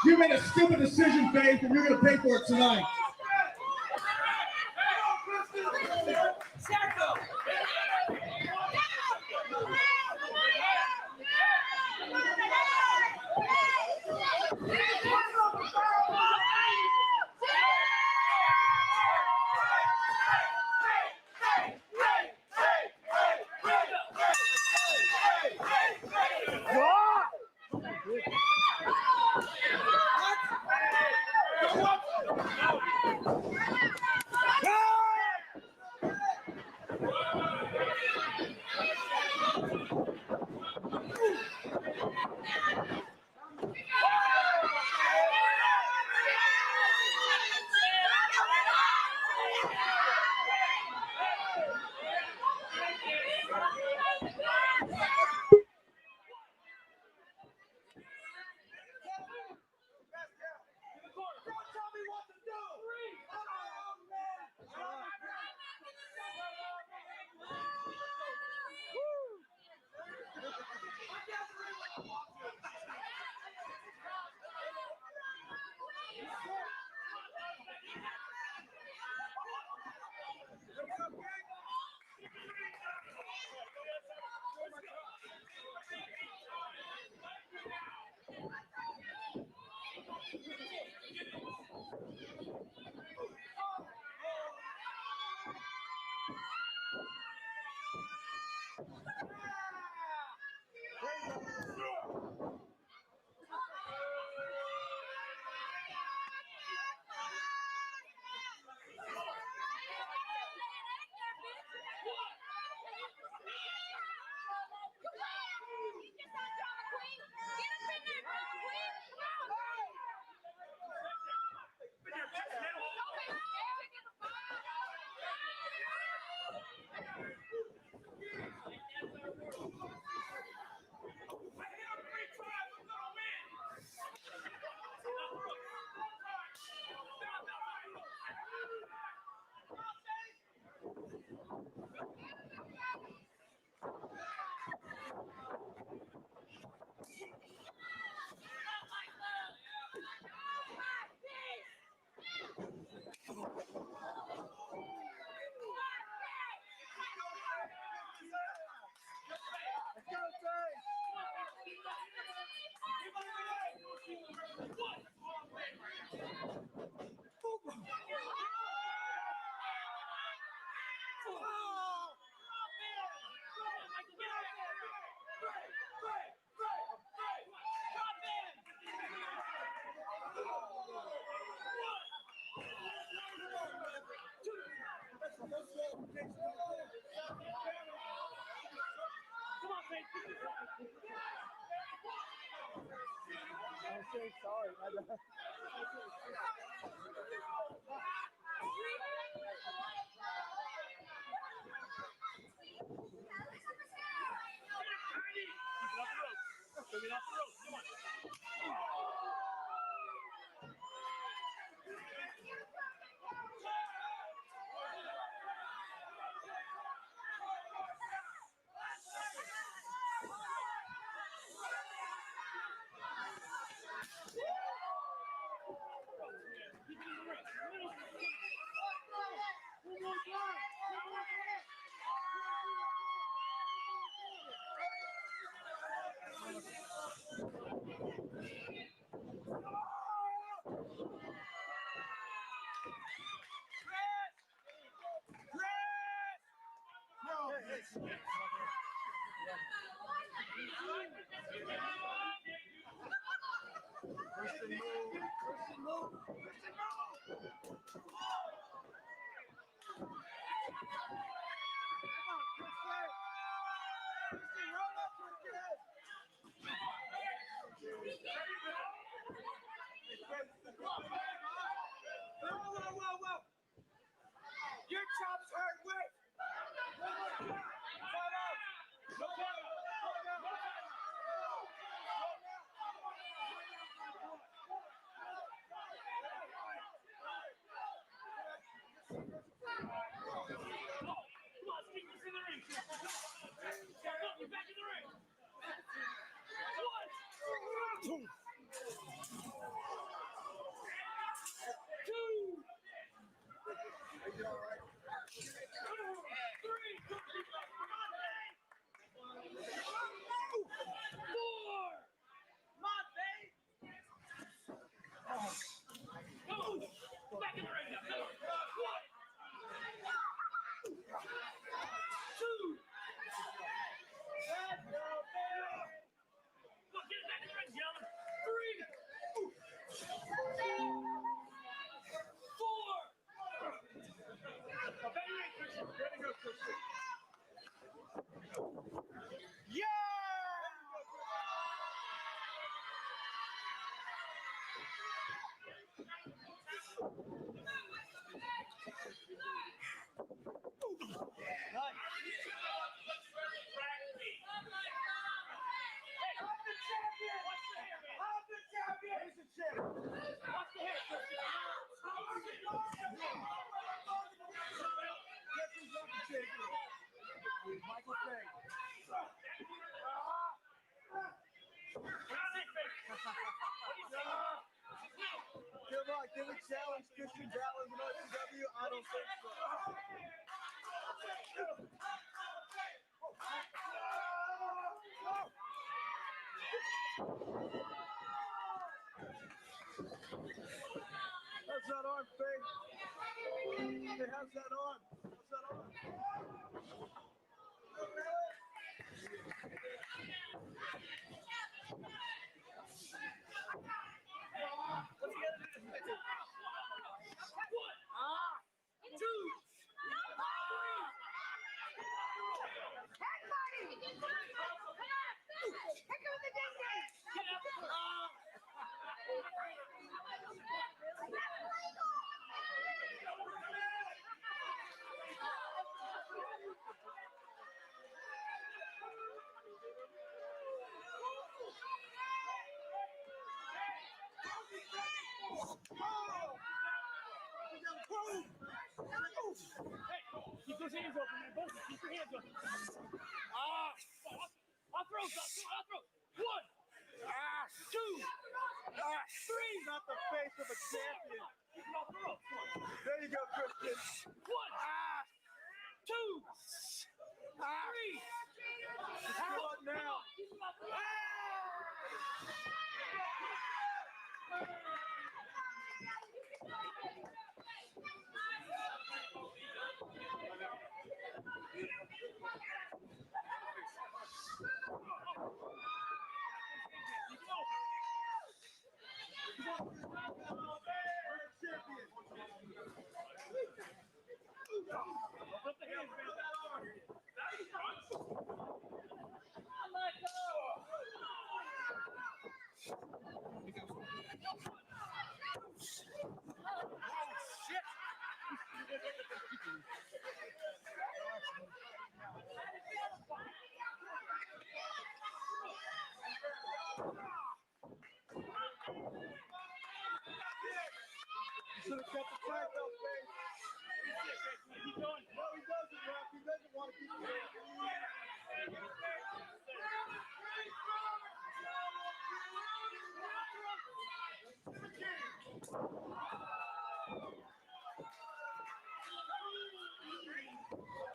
You made a stupid decision, Faith, and you're going to pay for it tonight. Whoa. Your chops hurt, wait. Can we challenge Christian Balor in RCW? I don't think so. How's that arm, Faith? Hey, how's that arm? How's that arm? Keep those hands open, man. Both keep your hands open. I'll throw. 1, 2, 3. Not the face of a champion. There you go, Christian. 1, 2, 3. How about now? You should have kept the tag belt, Faith. Keep going. No, he doesn't, Ref. He doesn't want to keep going.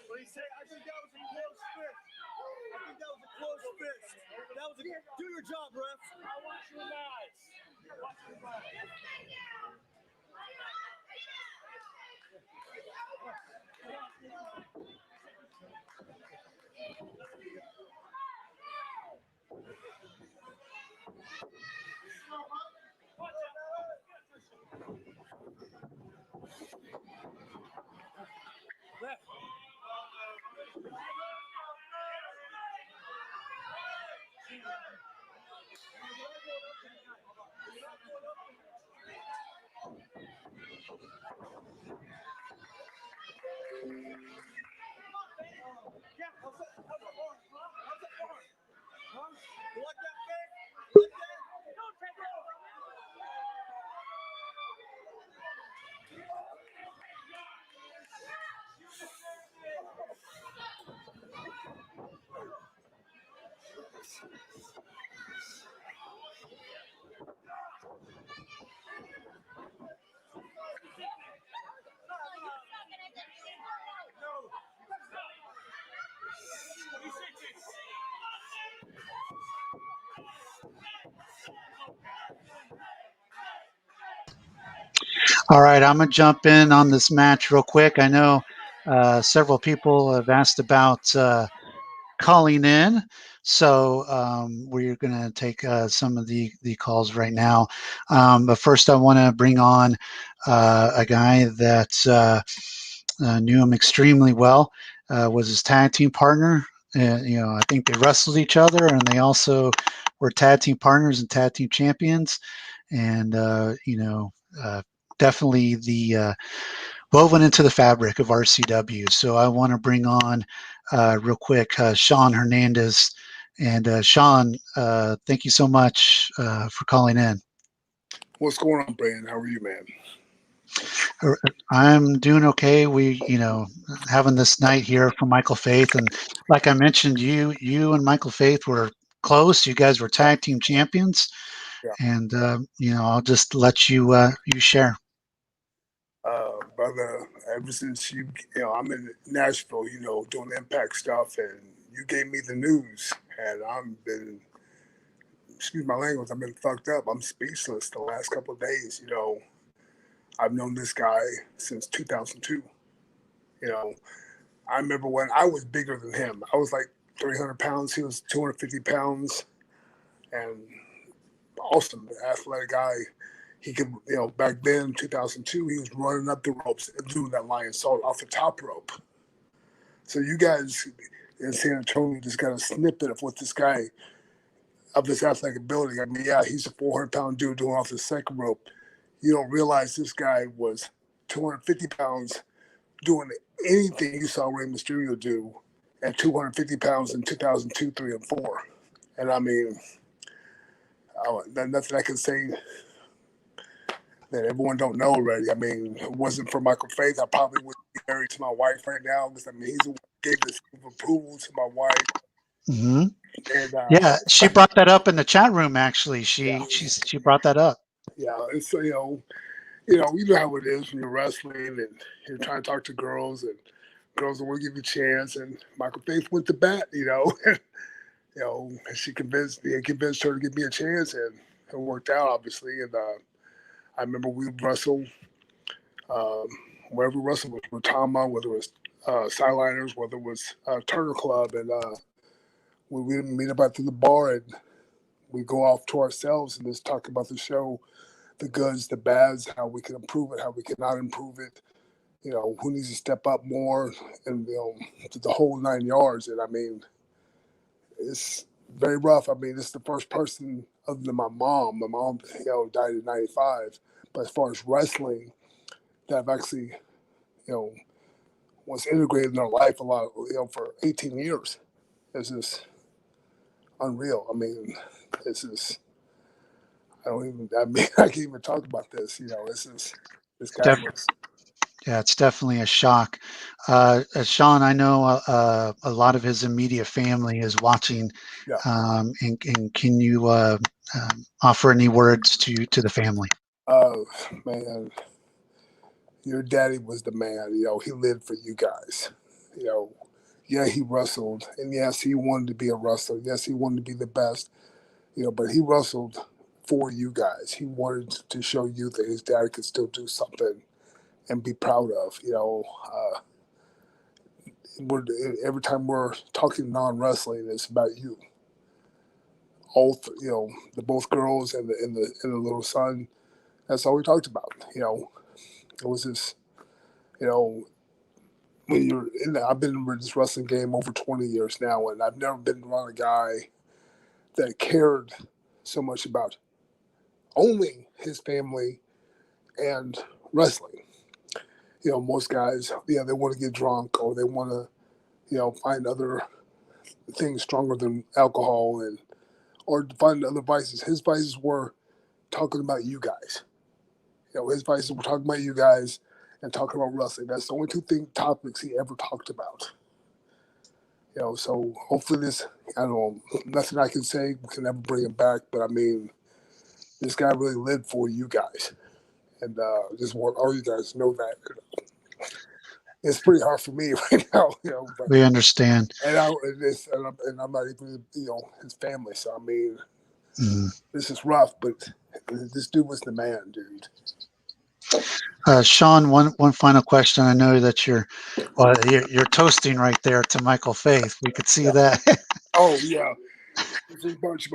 What he said, I think that was a close fist. I think that was a close fist. That was a do your job, ref. I want you All right, I'm gonna jump in on this match real quick. I know several people have asked about calling in, so we're gonna take some of the calls right now. But first, I want to bring on a guy that knew him extremely well. Was his tag team partner. I think they wrestled each other, and they also were tag team partners and tag team champions. And definitely the woven into the fabric of RCW. So I want to bring on real quick Sean Hernandez. And Sean, thank you so much for calling in. What's going on, Brandon? How are you, man? I'm doing okay. We, having this night here for Michael Faith, and like I mentioned, you and Michael Faith were close. You guys were tag team champions, and I'll just let you share. Brother, ever since I'm in Nashville, doing Impact stuff, and you gave me the news, and excuse my language, I've been fucked up. I'm speechless the last couple of days. I've known this guy since 2002. I remember when I was bigger than him. I was like 300 pounds. He was 250 pounds, and awesome, athletic guy. He could, back then, 2002, he was running up the ropes and doing that lion salt off the top rope. So you guys in San Antonio just got a snippet of what this guy, of this athletic ability. I mean, yeah, he's a 400-pound dude doing off the second rope. You don't realize this guy was 250 pounds doing anything you saw Rey Mysterio do at 250 pounds in 2002, 3, and 4. And I mean, nothing I can say that everyone don't know already. I mean, if it wasn't for Michael Faith, I probably wouldn't be married to my wife right now, because, I mean, he's the one who gave this approval to my wife. Mm-hmm. And, yeah, she brought that up in the chat room, actually. She brought that up. Yeah, and so, you know how it is when you're wrestling and you're trying to talk to girls, and girls don't want to give you a chance. And Michael Faith went to bat, and she convinced her to give me a chance, and it worked out, obviously. And I remember we wrestled wherever we wrestled, with Tama, whether it was Sideliners, whether it was Turner Club, and we meet up after the bar, and we go off to ourselves and just talk about the show, the goods, the bads, how we can improve it, how we cannot improve it, who needs to step up more, and the whole 9 yards. And I mean, it's very rough. I mean, it's the first person other than my mom. My mom, died in 95. But as far as wrestling, that I've actually, was integrated in their life a lot, for 18 years. It's just unreal. I mean, it's just, I can't even talk about this. It's just, this guy was. Yeah, it's definitely a shock. Sean, I know a lot of his immediate family is watching. Yeah. And can you offer any words to the family? Man, your daddy was the man. He lived for you guys. Yeah, he wrestled, and yes, he wanted to be a wrestler. Yes, he wanted to be the best. But he wrestled for you guys. He wanted to show you that his dad could still do something and be proud of. Every time we're talking non-wrestling, it's about you. The both girls and the little son. That's all we talked about. It was this. When you're I've been in this wrestling game over 20 years now, and I've never been around a guy that cared so much about only his family and wrestling. Most guys, they want to get drunk or they want to, find other things stronger than alcohol or find other vices. His vices were talking about you guys. His vices were talking about you guys and talking about wrestling. That's the only two topics he ever talked about. So hopefully this, I don't know, nothing I can say can ever bring him back, but I mean, this guy really lived for you guys. And just want all you guys to know that. It's pretty hard for me right now, But, We understand. And I'm not even, his family. So, I mean, This is rough, but this dude was the man, dude. Sean, one final question. I know that you're toasting right there to Michael Faith. We could see that. Oh yeah, this is a bunch of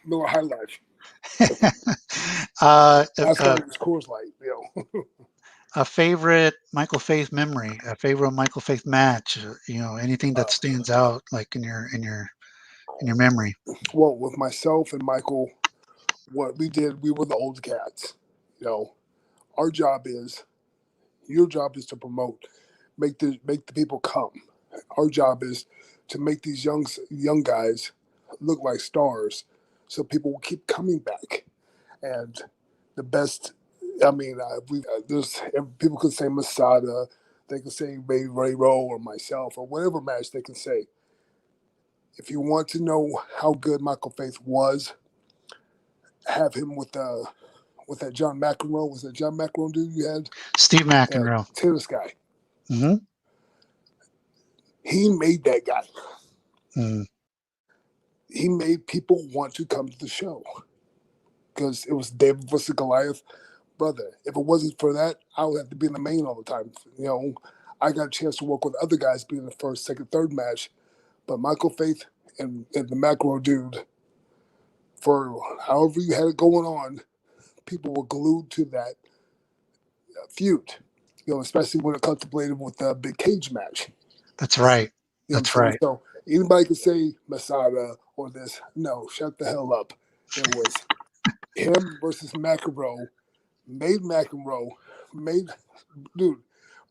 Miller High Life. That's why it's Coors Light, A favorite Michael Faith memory, a favorite Michael Faith match. Anything that stands out, like in your memory. Well, with myself and Michael, what we did, we were the old cats. Our job is, your job is to promote, make the people come. Our job is to make these young guys look like stars, so people will keep coming back. And the best, there's people could say Masada, they can say Ray Rowe or myself or whatever match they can say. If you want to know how good Michael Faith was, have him with that John McEnroe. Was that John McEnroe dude you had? Steve McEnroe. Tennis guy. Mm-hmm. He made that guy. Mm. He made people want to come to the show because it was David versus Goliath. Brother, if it wasn't for that, I would have to be in the main all the time. I got a chance to work with other guys being the first, second, third match, but Michael Faith and the McEnroe dude, for however you had it going on, people were glued to that feud, especially when it contemplated with the big cage match. That's right. That's right. So anybody could say Masada or this. No, shut the hell up. It was him versus McEnroe.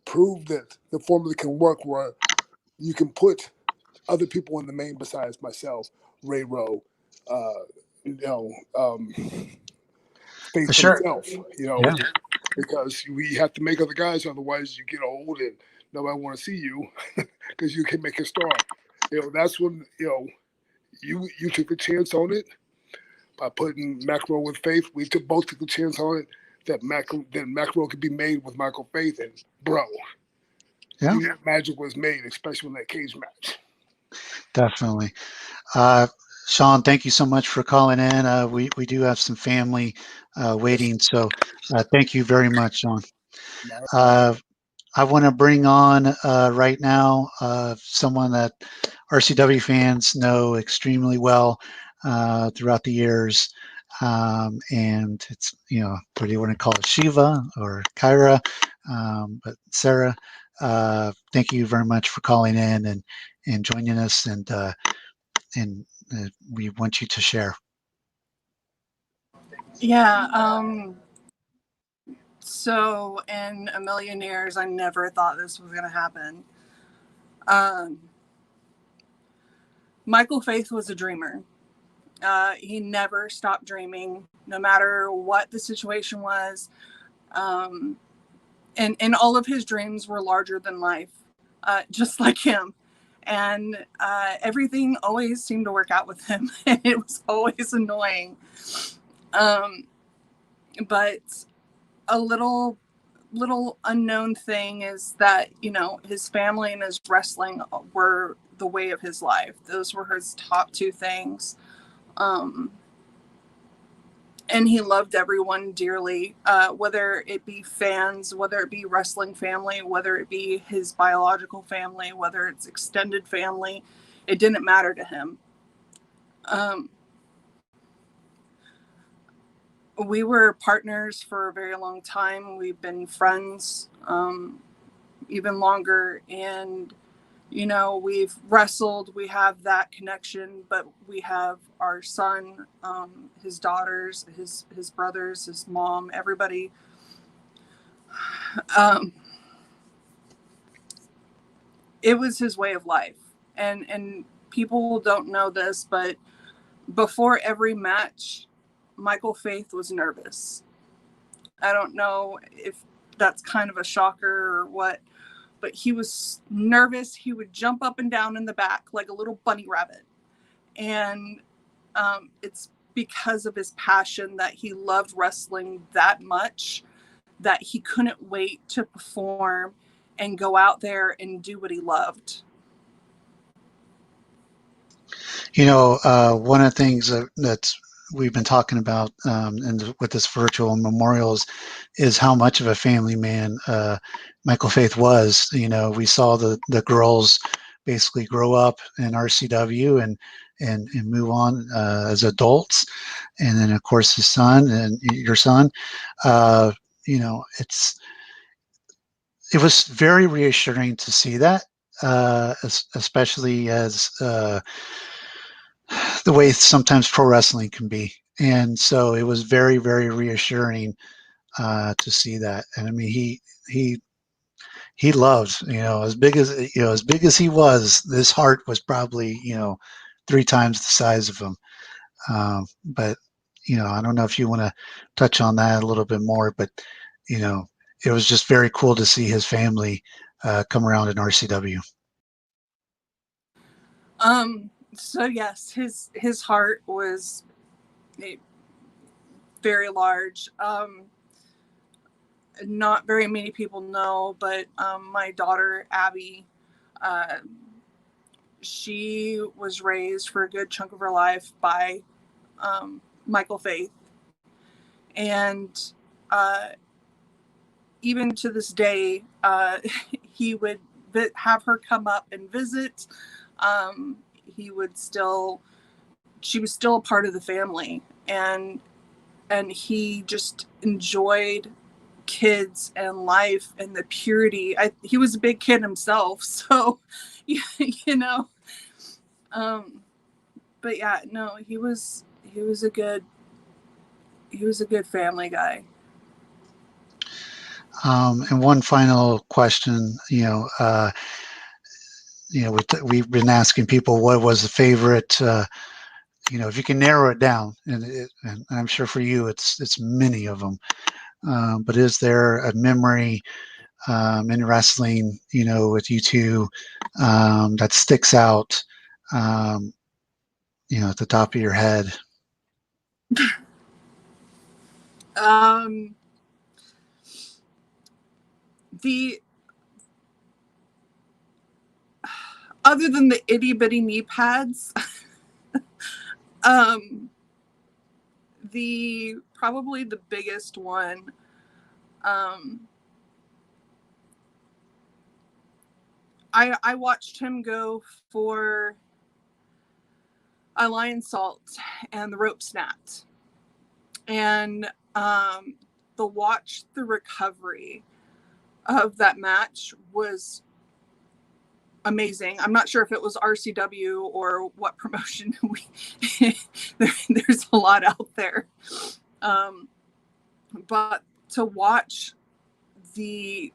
Proved that the formula can work where you can put other people in the main besides myself, Ray Rowe, Faith himself, Yeah. because we have to make other guys, otherwise you get old and nobody want to see you because you can make a star. That's when you took a chance on it by putting McEnroe with Faith. We both took a chance on it that McEnroe could be made with Michael Faith, and bro, yeah, magic was made, especially in that cage match. Definitely. Sean, thank you so much for calling in. We do have some family waiting, so thank you very much, Sean. I want to bring on right now someone that RCW fans know extremely well throughout the years, and it's whether you want to call it Shiva or Kyra, but Sarah, thank you very much for calling in and joining us, and we want you to share. Yeah. So in a million years, I never thought this was going to happen. Michael Faith was a dreamer. He never stopped dreaming, no matter what the situation was. And all of his dreams were larger than life, just like him. And everything always seemed to work out with him. And it was always annoying. But a little unknown thing is that, his family and his wrestling were the way of his life. Those were his top two things. and he loved everyone dearly, whether it be fans, whether it be wrestling family, whether it be his biological family, whether it's extended family. It didn't matter to him. We were partners for a very long time. We've been friends even longer. And, you know, we've wrestled, we have that connection, but we have our son, his daughters, his brothers, his mom, everybody. It was his way of life. And people don't know this, but before every match, Michael Faith was nervous. I don't know if that's kind of a shocker or what, but he was nervous. He would jump up and down in the back like a little bunny rabbit. And it's because of his passion that he loved wrestling that much that he couldn't wait to perform and go out there and do what he loved. You know, one of the things that's we've been talking about and with this virtual memorials is how much of a family man Michael Faith was. You know, we saw the girls basically grow up in RCW and move on as adults, and then of course his son and your son. You know, it was very reassuring to see that, especially as the way sometimes pro wrestling can be. And so it was very, very reassuring to see that. And I mean, he loved, you know, as big as he was, this heart was probably, you know, 3 times the size of him. But, you know, I don't know if you want to touch on that a little bit more, but, you know, it was just very cool to see his family come around in RCW. So yes, his heart was very large. Not very many people know, but my daughter Abby, she was raised for a good chunk of her life by Michael Faith, and even to this day, he would have her come up and visit. She was still a part of the family, and he just enjoyed kids and life and the purity. He was a big kid himself, so you know. But yeah, no, he was a good family guy. And one final question, you know, we've been asking people what was the favorite, you know, if you can narrow it down, and I'm sure for you it's many of them, but is there a memory in wrestling, you know, with you two that sticks out, you know, at the top of your head? Other than the itty bitty knee pads, probably the biggest one, I watched him go for a lion salt and the rope snapped, and the recovery of that match was amazing. I'm not sure if it was RCW or what promotion. There's a lot out there, but to watch the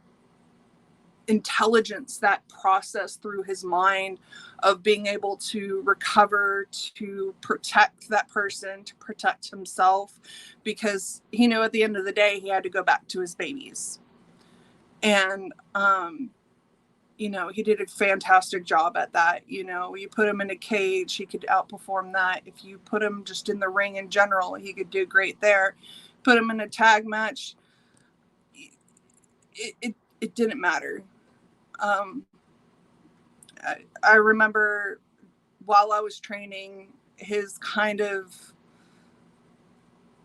intelligence that processed through his mind of being able to recover, to protect that person, to protect himself, because he knew at the end of the day he had to go back to his babies. And you know, he did a fantastic job at that. You know, you put him in a cage, he could outperform that. If you put him just in the ring in general, he could do great there. Put him in a tag match, it didn't matter. I remember while I was training, his kind of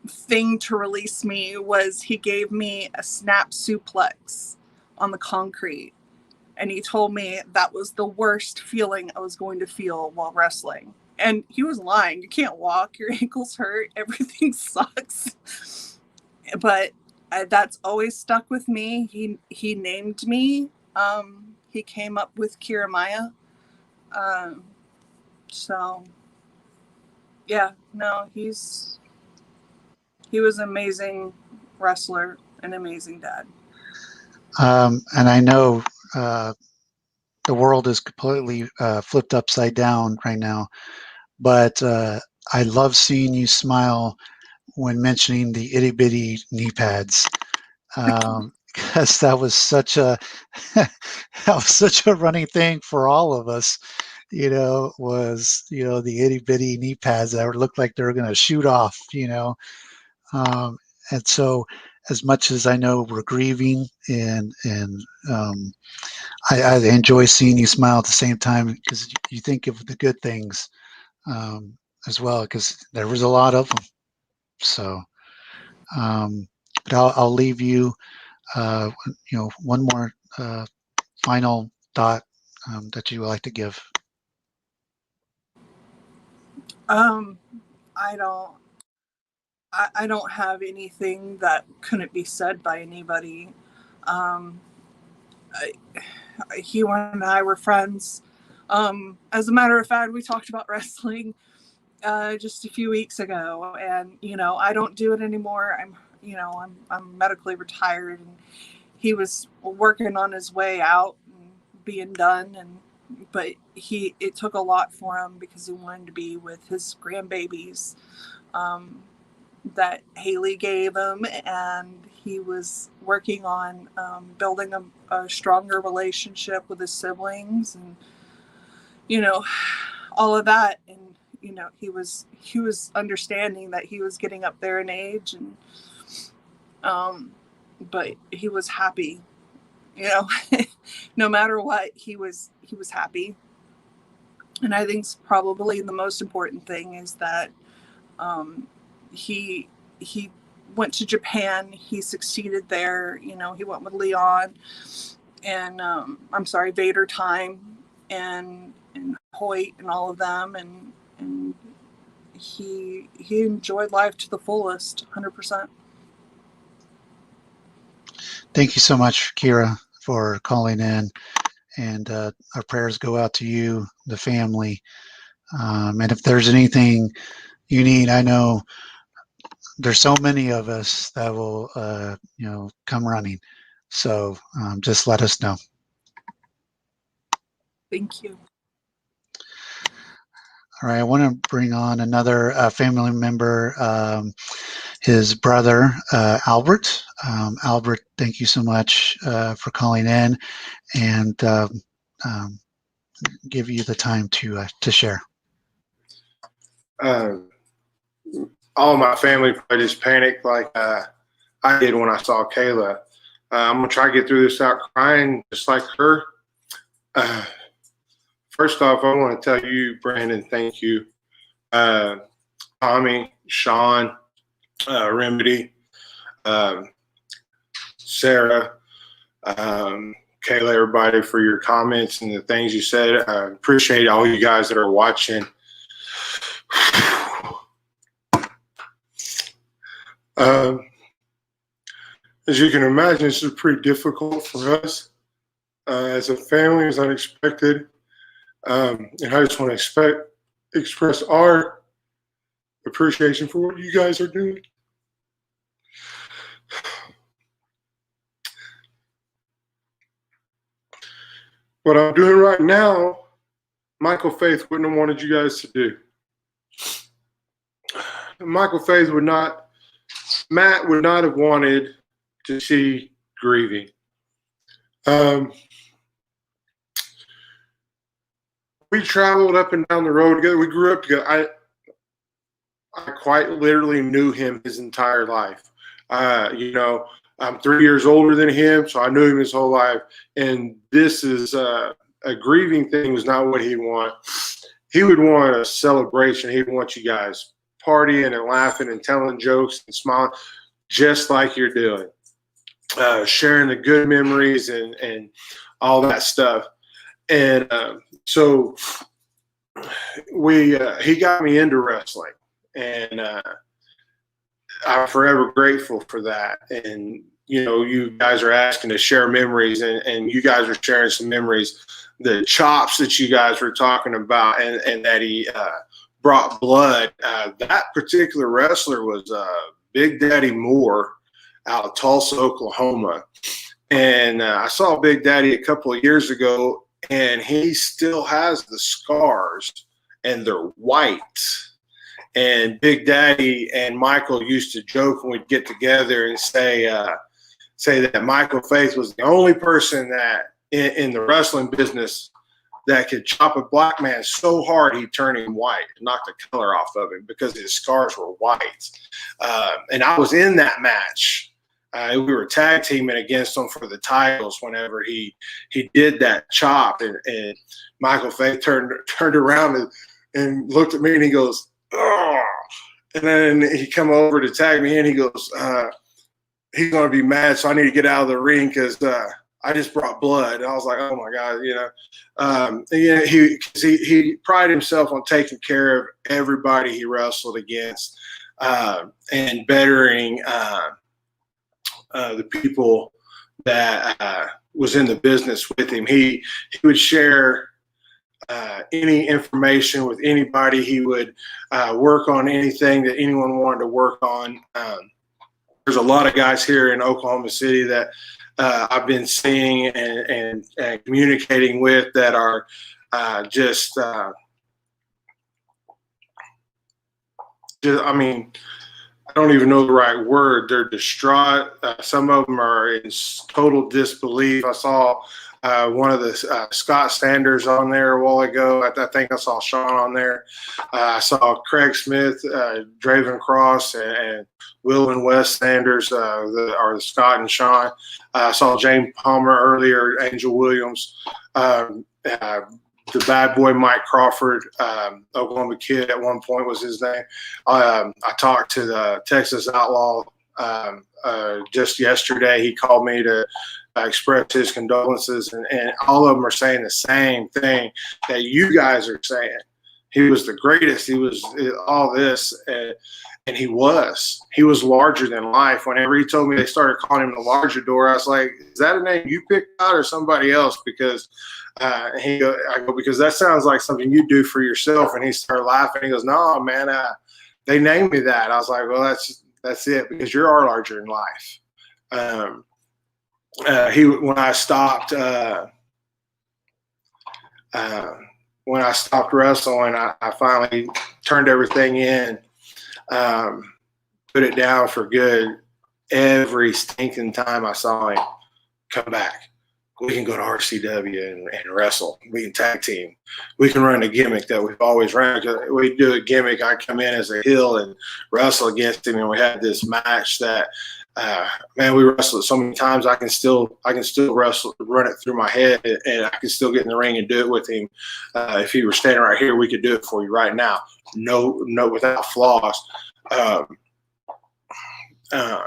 thing to release me was he gave me a snap suplex on the concrete. And he told me that was the worst feeling I was going to feel while wrestling. And he was lying. You can't walk. Your ankles hurt. Everything sucks. But that's always stuck with me. He named me. He came up with Kira Maya. So, yeah, no, he was an amazing wrestler, an amazing dad. And I know the world is completely flipped upside down right now, but I love seeing you smile when mentioning the itty bitty knee pads, because that was such a running thing for all of us. Was the itty bitty knee pads that looked like they were going to shoot off. And so, as much as I know we're grieving, and I enjoy seeing you smile at the same time, because you think of the good things as well, because there was a lot of them. So, but I'll leave you, one more final thought that you would like to give. I don't have anything that couldn't be said by anybody. He and I were friends. As a matter of fact, we talked about wrestling just a few weeks ago, and I don't do it anymore. I'm medically retired, and he was working on his way out and being done, but it took a lot for him because he wanted to be with his grandbabies that Haley gave him, and he was working on building a stronger relationship with his siblings, and all of that. And he was understanding that he was getting up there in age, and but he was happy. No matter what, he was happy. And I think probably the most important thing is that he went to Japan. He succeeded there. He went with Leon and Vader Time and Hoyt and all of them, and he enjoyed life to the fullest, 100%. Thank you so much, Kira, for calling in, and our prayers go out to you, the family. And if there's anything you need, I know there's so many of us that will, come running. So just let us know. Thank you. All right, I want to bring on another family member, his brother, Albert. Albert, thank you so much for calling in, and give you the time to share. All my family probably just panicked like I did when I saw Kayla. I'm going to try to get through this without crying, just like her. First off, I want to tell you, Brandon, thank you. Tommy, Sean, Remedy, Sarah, Kayla, everybody, for your comments and the things you said. I appreciate all you guys that are watching. As you can imagine, this is pretty difficult for us as a family. It's unexpected. And I just want to express our appreciation for what you guys are doing. What I'm doing right now, Michael Faith wouldn't have wanted you guys to do. Matt would not have wanted to see grieving. We traveled up and down the road together. We grew up together. I quite literally knew him his entire life. I'm 3 years older than him, so I knew him his whole life. And this is a grieving thing was not what he wanted. He would want a celebration. He'd want you guys partying and laughing and telling jokes and smiling, just like you're doing, sharing the good memories and all that stuff. And so he got me into wrestling, and I'm forever grateful for that. And you guys are asking to share memories, and you guys are sharing some memories. The chops that you guys were talking about, and that he brought blood. That particular wrestler was Big Daddy Moore out of Tulsa, Oklahoma. And I saw Big Daddy a couple of years ago, and he still has the scars, and they're white. And Big Daddy and Michael used to joke when we'd get together and say that Michael Faith was the only person that in the wrestling business that could chop a black man so hard he'd turn him white, knock the color off of him because his scars were white. And I was in that match. We were tag teaming against him for the titles whenever he did that chop. And Michael Faith turned around and looked at me, and he goes, "Oh!" And then he come over to tag me in. He goes, he's going to be mad, so I need to get out of the ring because I just brought blood. And I was like, oh my God, he prided himself on taking care of everybody he wrestled against and bettering the people that was in the business with him. He would share any information with anybody. He would work on anything that anyone wanted to work on. There's a lot of guys here in Oklahoma City that I've been seeing and communicating with that are just I mean, I don't even know the right word. They're distraught. Some of them are in total disbelief. I saw one of the Scott Sanders on there a while ago. I think I saw Sean on there. I saw Craig Smith, Draven Cross, and Will and Wes Sanders, are Scott and Sean. I saw James Palmer earlier, Angel Williams, the bad boy Mike Crawford, Oklahoma Kid at one point was his name. I talked to the Texas Outlaw just yesterday. He called me to express his condolences, and all of them are saying the same thing that you guys are saying. He was the greatest. He was all this, and he was larger than life. Whenever he told me they started calling him the Larger Door, I was like, is that a name you picked out or somebody else? Because I go, because that sounds like something you do for yourself. And he started laughing. He goes, no, man, they named me that. I was like, well, that's it, because you are larger than life. When I stopped wrestling, I finally turned everything in, put it down for good. Every stinking time I saw him come back, we can go to RCW and wrestle. We can tag team. We can run a gimmick that we've always run. We do a gimmick. I come in as a heel and wrestle against him, and we had this match that, man, we wrestled so many times. I can still wrestle, run it through my head, and I can still get in the ring and do it with him. If he were standing right here, we could do it for you right now. No, without flaws.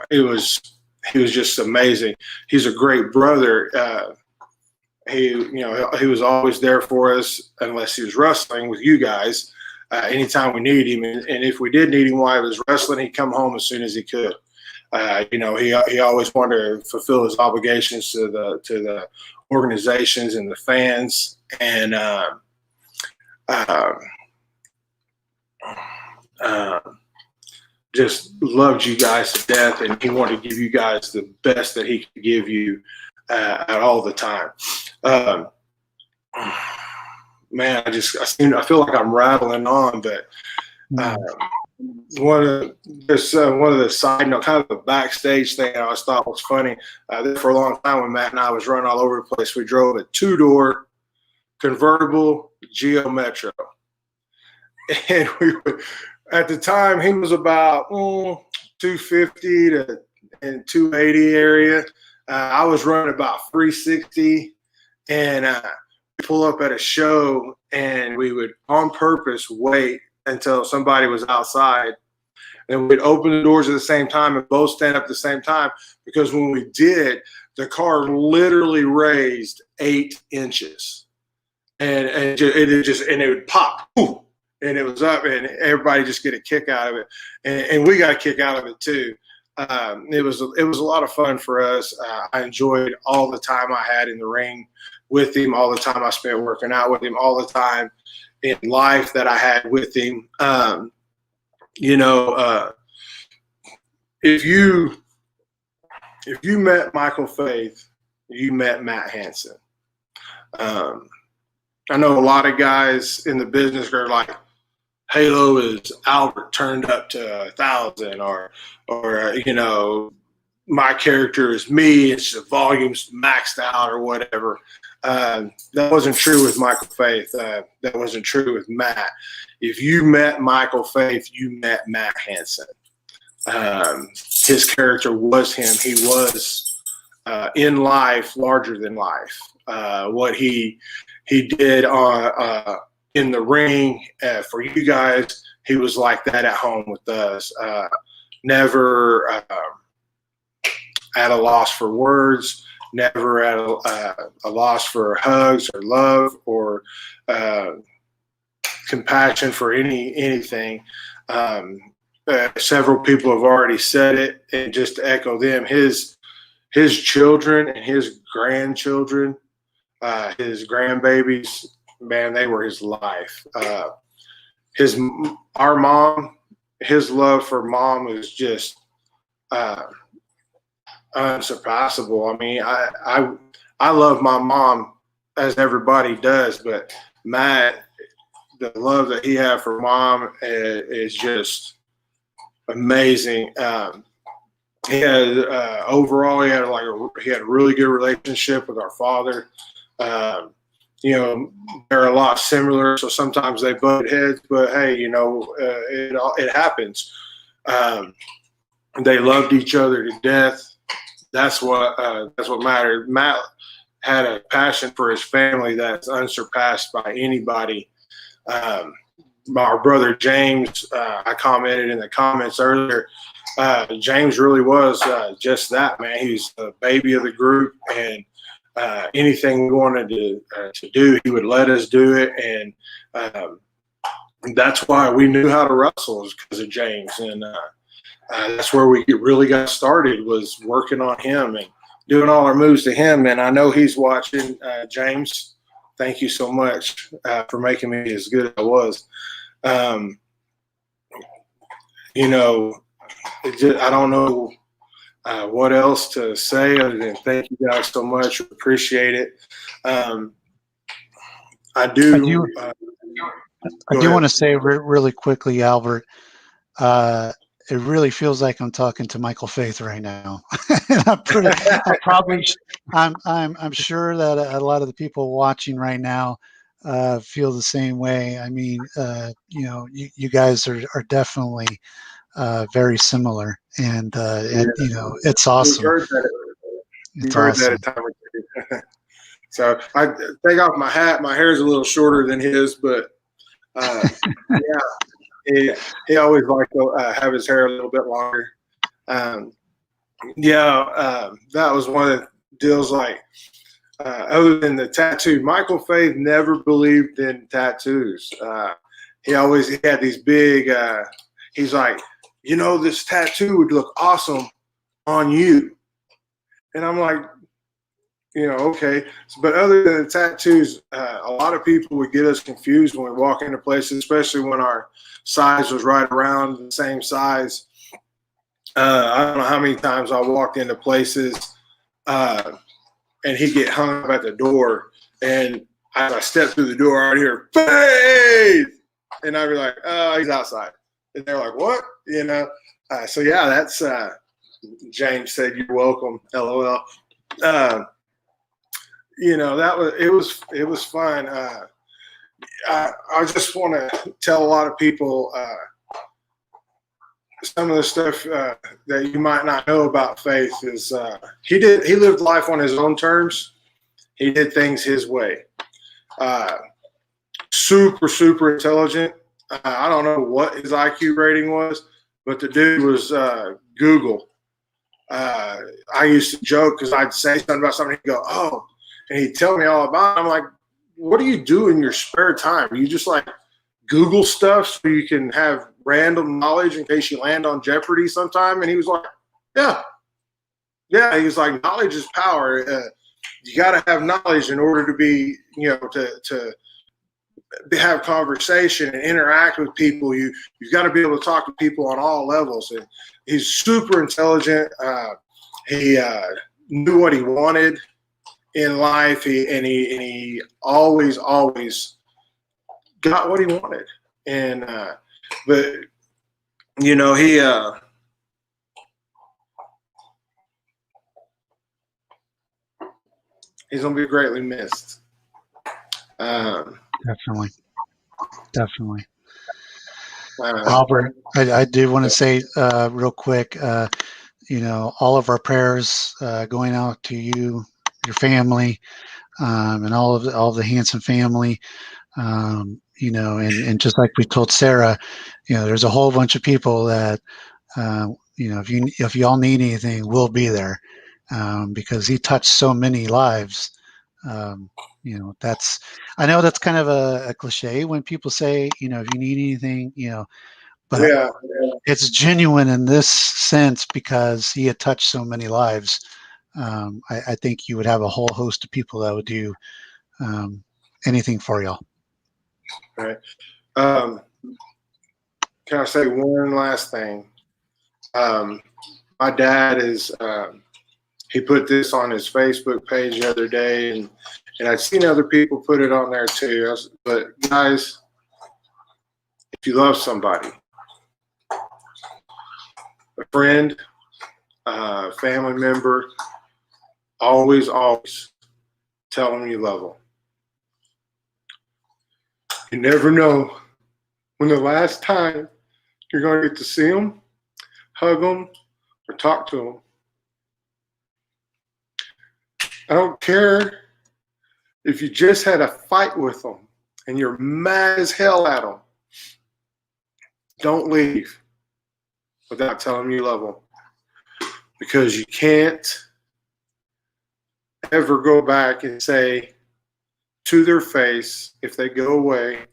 He was just amazing. He's a great brother. He was always there for us, unless he was wrestling with you guys. Anytime we need him, and if we did need him while he was wrestling, he'd come home as soon as he could. He always wanted to fulfill his obligations to the organizations and the fans, and just loved you guys to death, and he wanted to give you guys the best that he could give you at all the time. Man, I feel like I'm rattling on, but one of the side note, kind of a backstage thing I always thought was funny. For a long time when Matt and I was running all over the place, we drove a 2-door convertible Geo Metro, and we would. At the time, he was about 250 to 280 area. I was running about 360, and we pull up at a show, and we would on purpose wait until somebody was outside and we'd open the doors at the same time and both stand up at the same time, because when we did, the car literally raised 8 inches, and it would pop, and it was up, and everybody just get a kick out of it, and we got a kick out of it too. It was a lot of fun for us. I enjoyed all the time I had in the ring with him, all the time I spent working out with him, all the time in life that I had with him. If you met Michael Faith, you met Matt Hansen. I know a lot of guys in the business are like, Halo is Albert turned up to 1,000, or my character is me, it's the volume's maxed out or whatever. That wasn't true with Michael Faith. That wasn't true with Matt. If you met Michael Faith, you met Matt Hansen. His character was him. He was in life larger than life. What he did in the ring for you guys, he was like that at home with us. Never at a loss for words, never at a loss for hugs or love or compassion for anything. Several people have already said it, and just to echo them, his children and his grandchildren, his grandbabies, man, they were his life. Our mom, his love for mom was just unsurpassable. I mean, I love my mom as everybody does, but Matt, the love that he had for mom is just amazing. He had overall, he had a really good relationship with our father. They're a lot similar, so sometimes they butt heads, but hey, it happens. They loved each other to death. That's what mattered. Matt had a passion for his family that's unsurpassed by anybody. Our brother James, I commented in the comments earlier, James really was just that, man. He's the baby of the group, and anything we wanted to do, he would let us do it. And that's why we knew how to wrestle, is because of James. And that's where we really got started, was working on him and doing all our moves to him. And I know he's watching. James, thank you so much for making me as good as I was. I don't know what else to say other than thank you guys so much. Appreciate it. I do want to say really quickly, Albert, it really feels like I'm talking to Michael Faith right now. And I'm sure that a lot of the people watching right now feel the same way. I mean, you guys are definitely very similar, and it's awesome. You've heard that a time or two. So I take off my hat. My hair is a little shorter than his, but he always liked to have his hair a little bit longer. That was one of the deals. Like, other than the tattoo, Michael Faith never believed in tattoos. He had these big. He's like, this tattoo would look awesome on you, and I'm like, okay. But other than the tattoos, a lot of people would get us confused when we walk into places, especially when our size was right around the same size. I don't know how many times I walked into places and he'd get hung up at the door. And as I stepped through the door, I'd hear, Faith! And I'd be like, oh, he's outside. And they're like, what? That's James said, you're welcome, LOL. It was fun. I just want to tell a lot of people some of the stuff that you might not know about Faith is he lived life on his own terms. He did things his way. Super, super intelligent. I don't know what his IQ rating was, but the dude was Google. I used to joke because I'd say something about something, he'd go, "Oh," and he'd tell me all about it. I'm like, what do you do in your spare time? You just like Google stuff so you can have random knowledge in case you land on Jeopardy sometime? And he was like, yeah. He was like, knowledge is power. You got to have knowledge in order to be, to have conversation and interact with people. You've got to be able to talk to people on all levels. And he's super intelligent. He knew what he wanted in life. He always got what he wanted. And but he's gonna be greatly missed. Definitely. Albert, I do want to say real quick, all of our prayers going out to you, your family, and all of the Hanson family. And just like we told Sarah, there's a whole bunch of people that, if y'all need anything, we'll be there, because he touched so many lives. I know that's kind of a cliche when people say, if you need anything, but it's genuine in this sense because he had touched so many lives. I think you would have a whole host of people that would do anything for y'all. All right. Can I say one last thing? My dad is, he put this on his Facebook page the other day, and I'd seen other people put it on there too. But guys, if you love somebody, a friend, family member, always tell them you love them. You never know when the last time you're going to get to see them, hug them, or talk to them. I don't care if you just had a fight with them and you're mad as hell at them. Don't leave without telling them you love them, because you can't ever go back and say to their face, if they go away,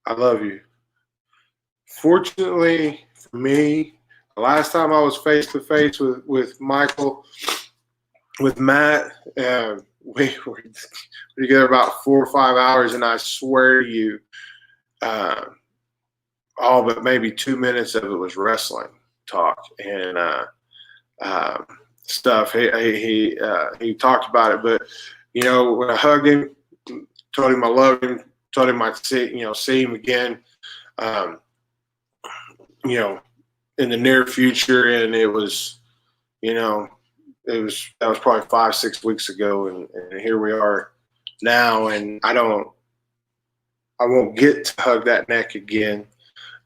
I love you. Fortunately for me, the last time I was face to face with Michael, with Matt, we were together about 4 or 5 hours, and I swear to you, all but maybe 2 minutes of it was wrestling talk and stuff. He talked about it, but when I hugged him, told him I loved him, told him I'd see him again, in the near future, and it was, that was probably 5-6 weeks ago, and here we are now, and I won't get to hug that neck again.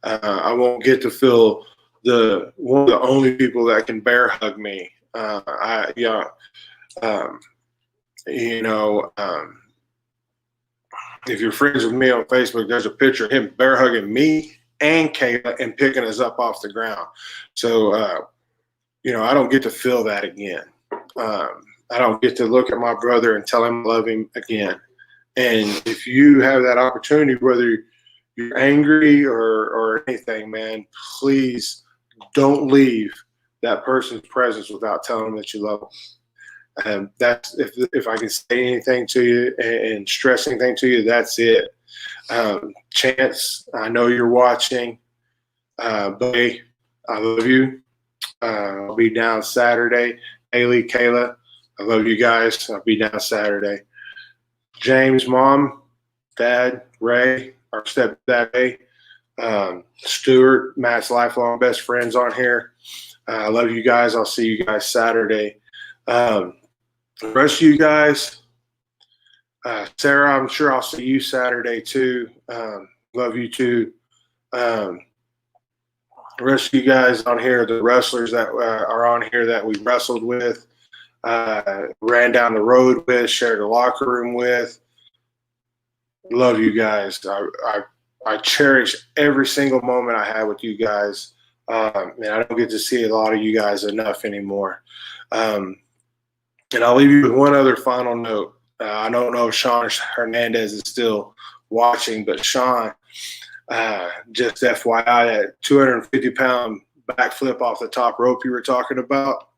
I won't get to feel one of the only people that can bear hug me. If you're friends with me on Facebook, there's a picture of him bear hugging me and Kayla and picking us up off the ground. So, I don't get to feel that again. I don't get to look at my brother and tell him I love him again. And if you have that opportunity, whether you're angry or anything, man, please don't leave that person's presence without telling them that you love them. That's if I can say anything to you and stress anything to you, that's it. Chance, I know you're watching. Buddy, I love you. I'll be down Saturday. Haley, Kayla, I love you guys. I'll be down Saturday. James, Mom, Dad, Ray, our stepdad, Ray, Stuart, Matt's lifelong best friends on here. I love you guys. I'll see you guys Saturday. The rest of you guys, Sarah, I'm sure I'll see you Saturday too. Love you too. The rest of you guys on here, the wrestlers that are on here that we wrestled with, ran down the road with, shared a locker room with. Love you guys. I cherish every single moment I had with you guys. And I don't get to see a lot of you guys enough anymore. And I'll leave you with one other final note. I don't know if Sean Hernandez is still watching, but Sean, just FYI, that 250-pound backflip off the top rope you were talking about,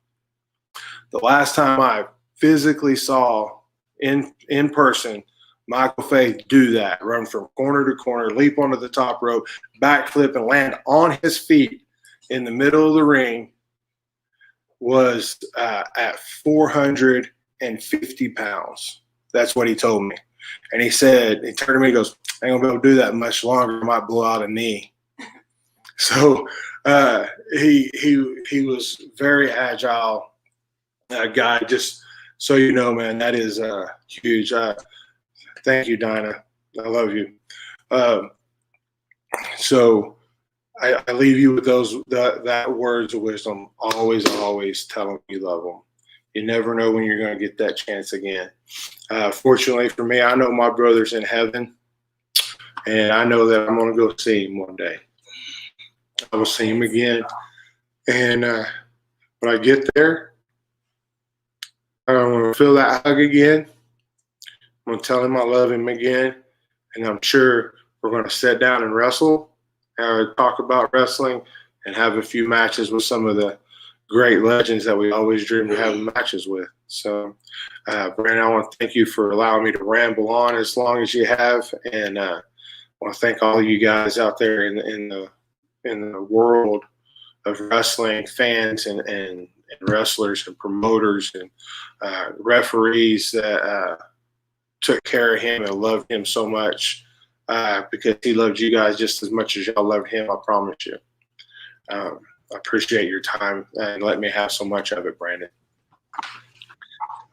the last time I physically saw in person Michael Faith do that, run from corner to corner, leap onto the top rope, backflip, and land on his feet in the middle of the ring, was at 450 pounds. That's what he told me. And he said, he turned to me and goes, I ain't gonna be able to do that much longer. I might blow out a knee. So he was very agile guy. Just so you know, man, that is huge. Thank you, Dinah. I love you. So I leave you with that words of wisdom. Always, always tell them you love them. You never know when you're going to get that chance again. Fortunately for me, I know my brother's in heaven, and I know that I'm going to go see him one day. I will see him again. And when I get there, I'm going to feel that hug again. I'm going to tell him I love him again. And I'm sure we're going to sit down and wrestle, talk about wrestling, and have a few matches with some of the great legends that we always dreamed of having matches with. So, Brandon, I want to thank you for allowing me to ramble on as long as you have. And I want to thank all of you guys out there in the world of wrestling, fans and wrestlers and promoters and referees that took care of him and loved him so much, because he loved you guys just as much as y'all loved him, I promise you. I appreciate your time and let me have so much of it, Brandon.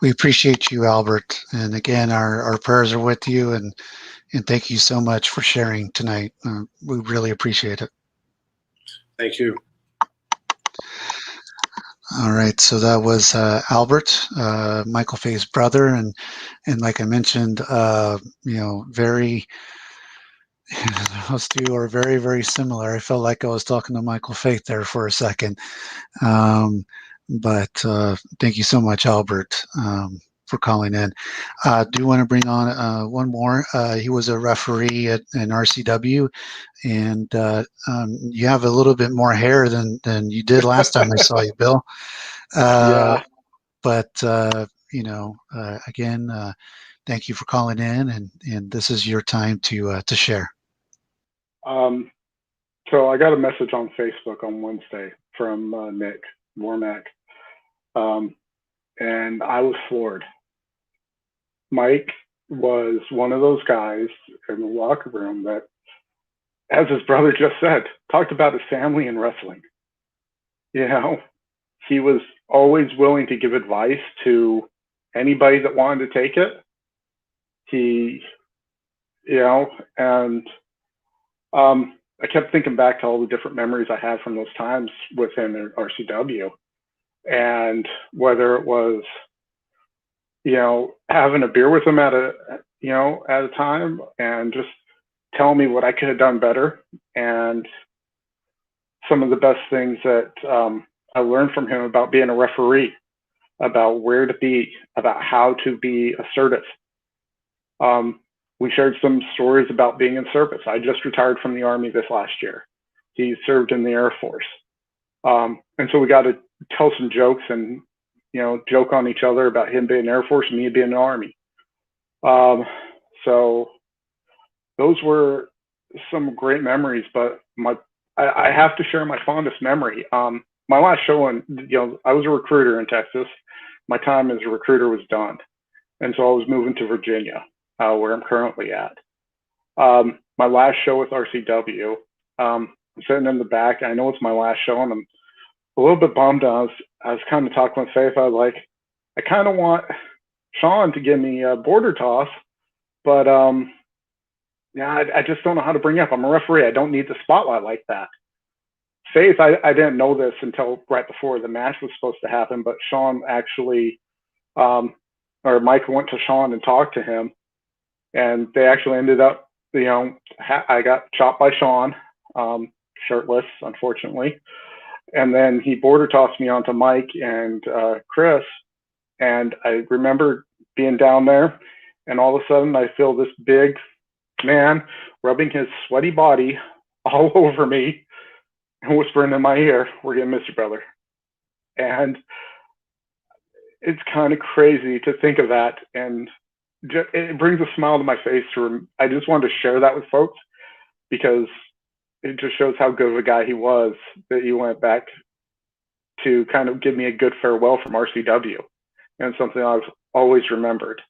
We appreciate you, Albert. And again, our prayers are with you, and thank you so much for sharing tonight. We really appreciate it. Thank you. All right, so that was Albert, Michael Faith's brother, and like I mentioned, very. Those two are very, very similar. I felt like I was talking to Michael Faith there for a second. But thank you so much, Albert, for calling in. I do want to bring on one more. He was a referee at an RCW, and you have a little bit more hair than you did last time I saw you, Bill. Yeah. But, again, thank you for calling in, and this is your time to share. So I got a message on Facebook on Wednesday from Nick Wormack, and I was floored. Mike was one of those guys in the locker room that, as his brother just said, talked about his family and wrestling. You know, he was always willing to give advice to anybody that wanted to take it. I kept thinking back to all the different memories I had from those times with him at RCW, and whether it was, having a beer with him at a time and just telling me what I could have done better, and some of the best things that I learned from him about being a referee, about where to be, about how to be assertive. We shared some stories about being in service. I just retired from the Army this last year. He served in the Air Force. And so we got to tell some jokes and, joke on each other about him being Air Force and me being in the Army. So those were some great memories, but I have to share my fondest memory. My last show, I was a recruiter in Texas. My time as a recruiter was done. And so I was moving to Virginia, where I'm currently at. My last show with RCW, I'm sitting in the back. I know it's my last show, and I'm a little bit bummed. I was kind of talking with Faith. I was like, I kind of want Sean to give me a border toss, but I just don't know how to bring it up. I'm a referee. I don't need the spotlight like that. Faith, I didn't know this until right before the match was supposed to happen, but Sean actually, or Mike went to Sean and talked to him, and they actually ended up, I got chopped by Sean. shirtless, unfortunately. And then he border tossed me onto Mike and Chris. And I remember being down there, and all of a sudden I feel this big man rubbing his sweaty body all over me and whispering in my ear, "We're going to miss you, brother." And it's kind of crazy to think of that. And it brings a smile to my face. I just wanted to share that with folks because it just shows how good of a guy he was, that he went back to kind of give me a good farewell from RCW. And something I've always remembered,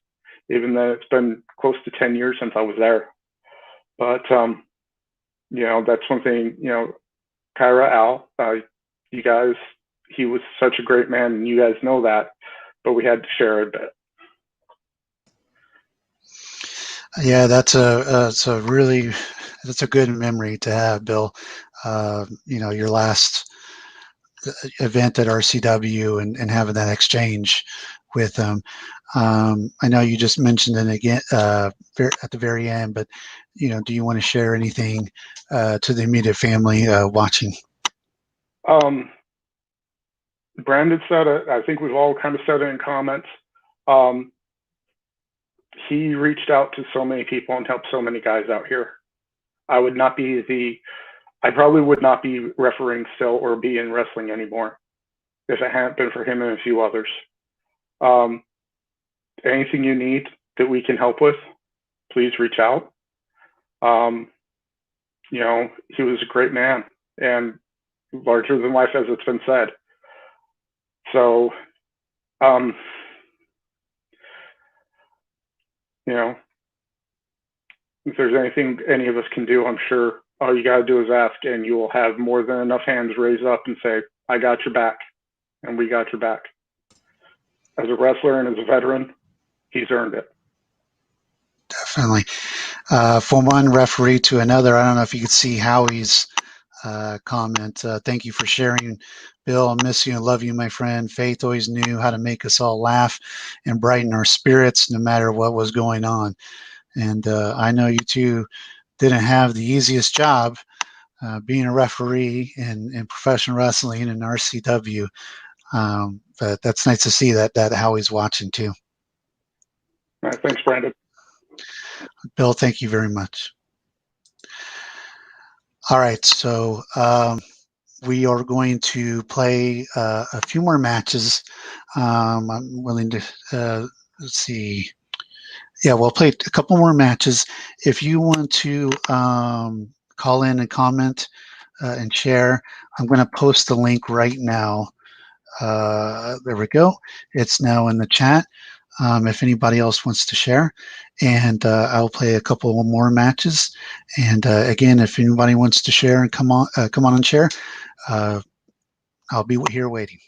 even though it's been close to 10 years since I was there. But, that's one thing, Kyra, Al, you guys, he was such a great man, and you guys know that, but we had to share a bit. Yeah, that's a good memory to have, Bill. Your last event at RCW and having that exchange with them. I know you just mentioned it again at the very end, but do you want to share anything to the immediate family watching? Brandon said it. I think we've all kind of said it in comments. He reached out to so many people and helped so many guys out here. I probably would not be refereeing still or be in wrestling anymore if it hadn't been for him and a few others. Anything you need that we can help with, please reach out. He was a great man and larger than life, as it's been said. So, if there's anything any of us can do, I'm sure all you got to do is ask, and you will have more than enough hands raised up and say, "I got your back," and we got your back. As a wrestler and as a veteran, he's earned it. Definitely. From one referee to another, I don't know if you could see Howie's comment. Thank you for sharing, Bill. I miss you and love you, my friend. Faith always knew how to make us all laugh and brighten our spirits no matter what was going on. And I know you two didn't have the easiest job being a referee in professional wrestling and RCW. But that's nice to see that Howie's watching too. All right, thanks, Brandon. Bill, thank you very much. All right, so we are going to play a few more matches. I'm willing to, let's see. Yeah, we'll play a couple more matches. If you want to call in and comment and share, I'm going to post the link right now. There we go. It's now in the chat. If anybody else wants to share, and I'll play a couple more matches. And again, if anybody wants to share and come on and share, I'll be here waiting.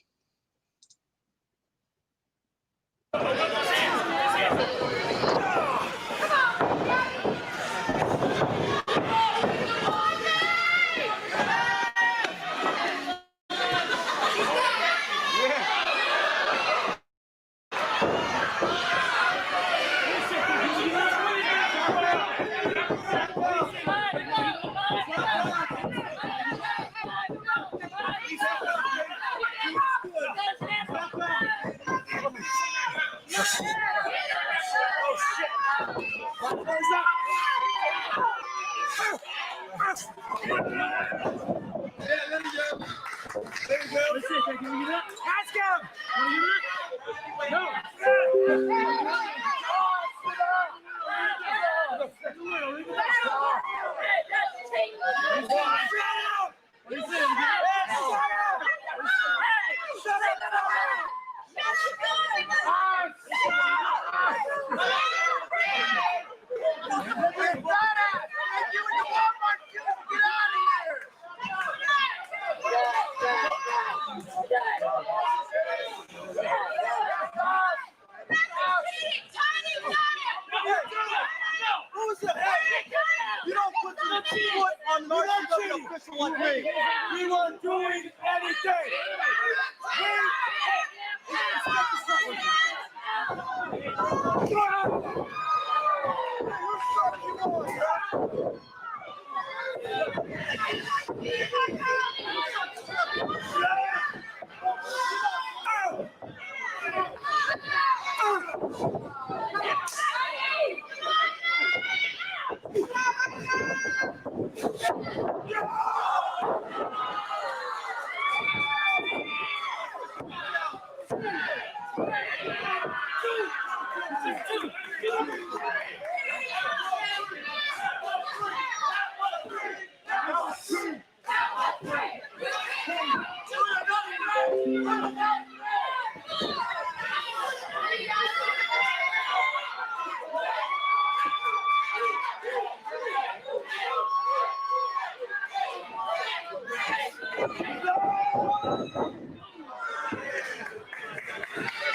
You don't put the foot on an RCW official like me. We weren't doing anything.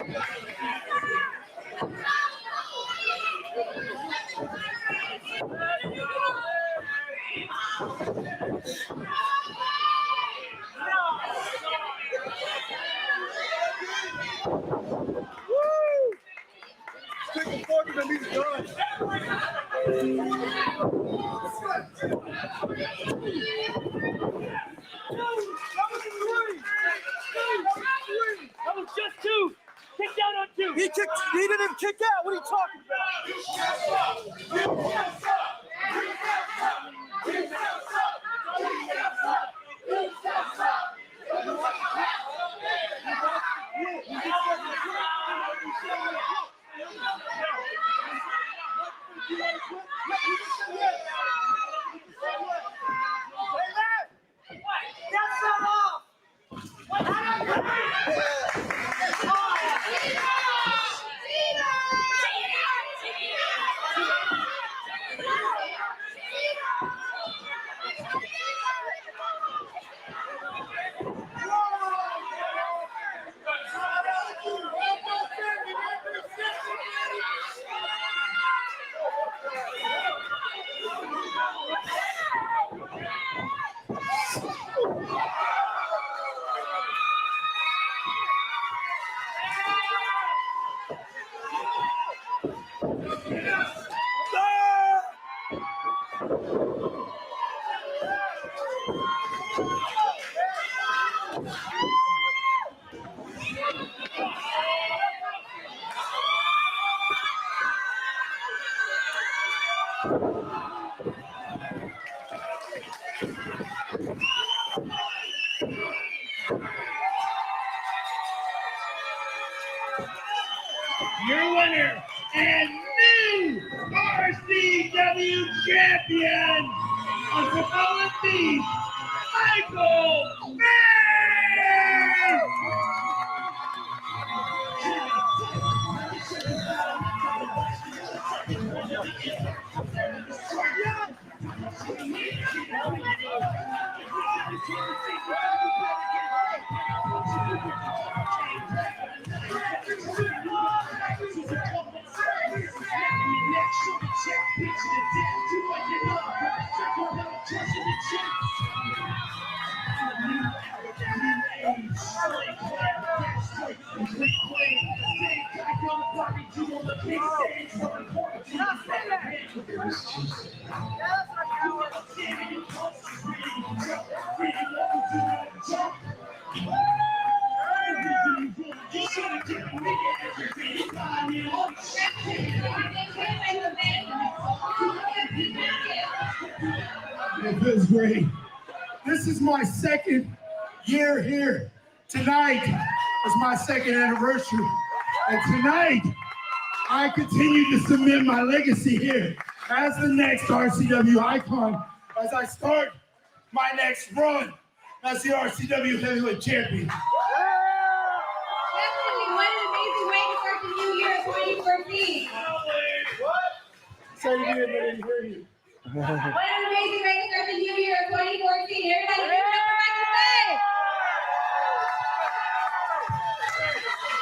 Stick forward to me done. That was just two. Kick down on two. He didn't even kick out. What are you talking That's not off. Your winner and new RCW champion of the Olympics, Michael May! It feels great. This is my second year here. Tonight is my second anniversary. And tonight, I continue to cement my legacy here as the next RCW icon as I start my next run as the RCW Heavyweight Champion. Definitely, what an amazing way to start the new year 2014. Say it again, I didn't hear you. What an amazing way to start the new year 2014. Everybody give it up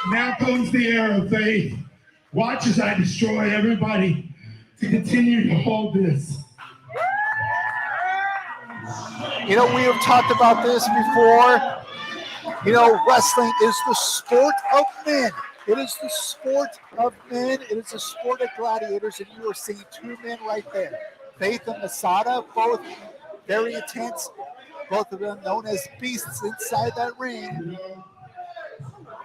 for Now comes the era of faith. Watch as I destroy everybody to continue to hold this. You know, we have talked about this before. You know, wrestling is the sport of men. It is the sport of men. It is the sport of gladiators, and you are seeing two men right there. Faith and Masada, both very intense, both of them known as beasts inside that ring.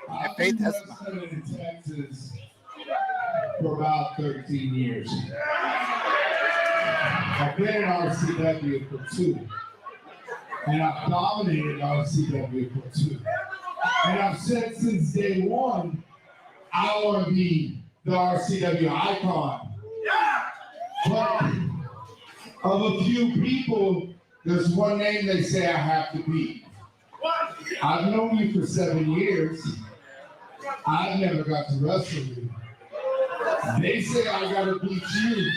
And Faith has been in Texas for about 13 years. I've been in RCW for 2. And I've dominated RCW for 2. And I've said since day 1, I want to be the RCW icon. But of a few people, there's one name they say I have to beat. I've known you for 7 years. I've never got to wrestle you. They say I got to beat you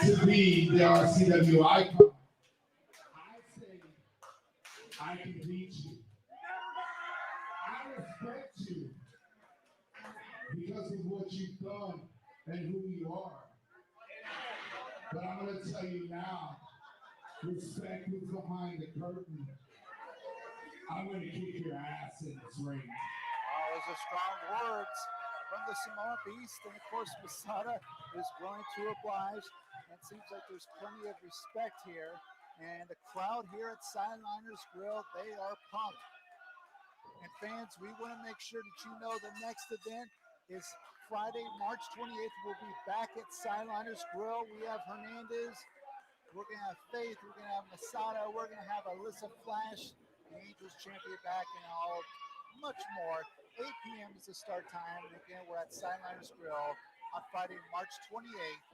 to be the RCW icon. I say I can beat you. I respect you. because of what you've done and who you are. But I'm going to tell you now, respect who's behind the curtain. I'm going to kick your ass in this ring. Oh, those are strong words from the Samoa Beast. And of course, Masada is willing to oblige. And it seems like there's plenty of respect here. And the crowd here at Sideliners Grill, they are pumped. And fans, we want to make sure that you know the next event is Friday, March 28th. We'll be back at Sideliners Grill. We have Hernandez. We're going to have Faith. We're going to have Masada. We're going to have Alyssa Flash, the Angels champion, back, and all much more. 8 p.m. is the start time. And again, we're at Sideliners Grill on Friday, March 28th.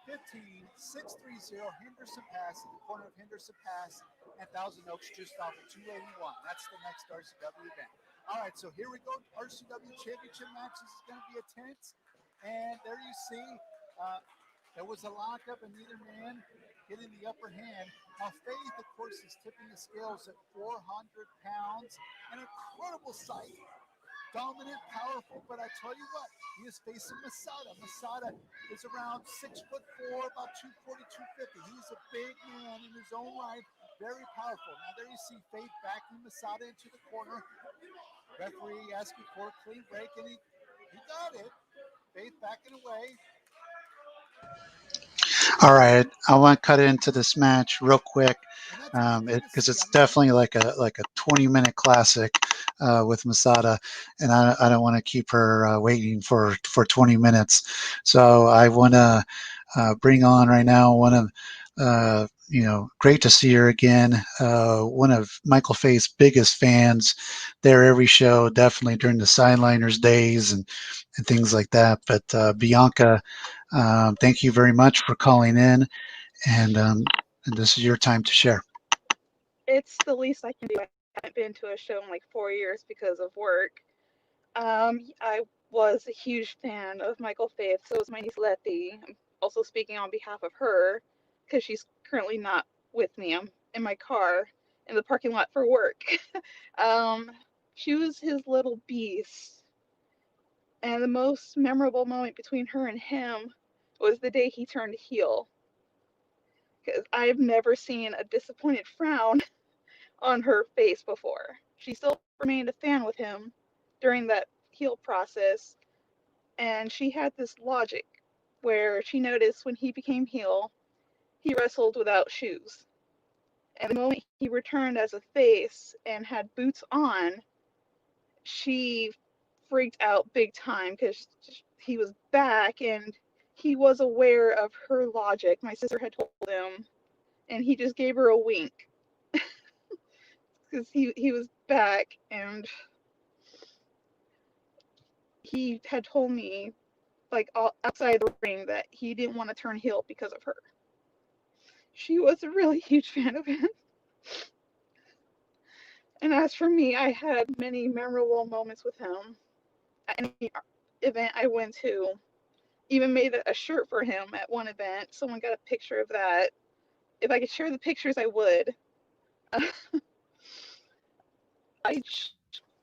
15630 Henderson Pass at the corner of Henderson Pass and Thousand Oaks, just off of 281. That's the next RCW event. All right, so here we go. RCW Championship matches is going to be intense. And there you see, there was a lockup and neither man getting the upper hand. Now, Faith, of course, is tipping the scales at 400 pounds. An incredible sight. Dominant, powerful, but I tell you what, he is facing Masada. Masada is around 6'4", about 240, 250. He's a big man in his own right, very powerful. Now there you see Faith backing Masada into the corner. Referee asking for a clean break, and he got it. Faith backing away. All right, I want to cut into this match real quick because it's definitely like a 20-minute classic with Masada, and I don't want to keep her waiting for 20 minutes. So I want to bring on right now one of great to see her again. One of Michael Faith's biggest fans. There every show, definitely during the Sideliners days and things like that. But Bianca, thank you very much for calling in, and this is your time to share. It's the least I can do. I haven't been to a show in like 4 years because of work. I was a huge fan of Michael Faith, so was my niece Letty. I'm also speaking on behalf of her because she's currently not with me. I'm in my car in the parking lot for work. She was his little beast. And the most memorable moment between her and him was the day he turned heel. Because I've never seen a disappointed frown on her face before. She still remained a fan with him during that heel process. And she had this logic where she noticed when he became heel, he wrestled without shoes. And the moment he returned as a face and had boots on, she freaked out big time because he was back and he was aware of her logic. My sister had told him, and he just gave her a wink because he was back, and he had told me, like, outside the ring, that he didn't want to turn heel because of her. She was a really huge fan of him. And as for me, I had many memorable moments with him. At any event I went to, even made a shirt for him at one event. Someone got a picture of that. If I could share the pictures, I would. I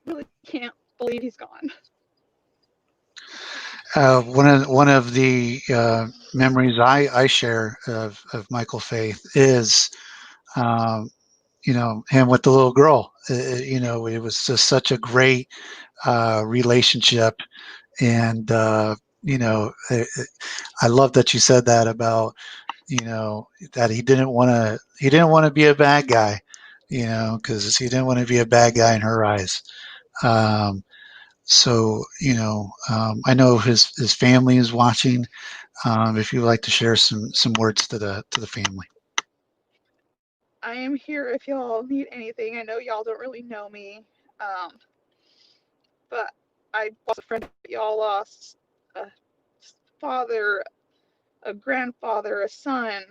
really can't believe he's gone. One of the memories I share of Michael Faith is, him with the little girl. It was just such a great relationship, and I love that you said that about that he didn't want to be a bad guy, because he didn't want to be a bad guy in her eyes. So I know his family is watching. If you'd like to share some words to the family. I am here if y'all need anything. I know y'all don't really know me, but I lost a friend. Y'all lost a father, a grandfather, a son.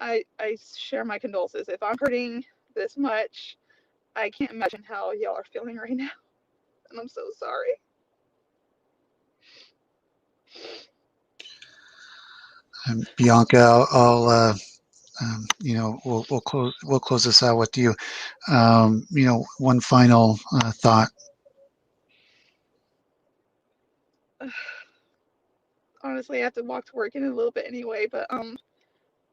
I share my condolences. If I'm hurting this much, I can't imagine how y'all are feeling right now, and I'm so sorry. Bianca, I'll we'll close this out with you. One final thought. honestly, I have to walk to work in a little bit anyway, but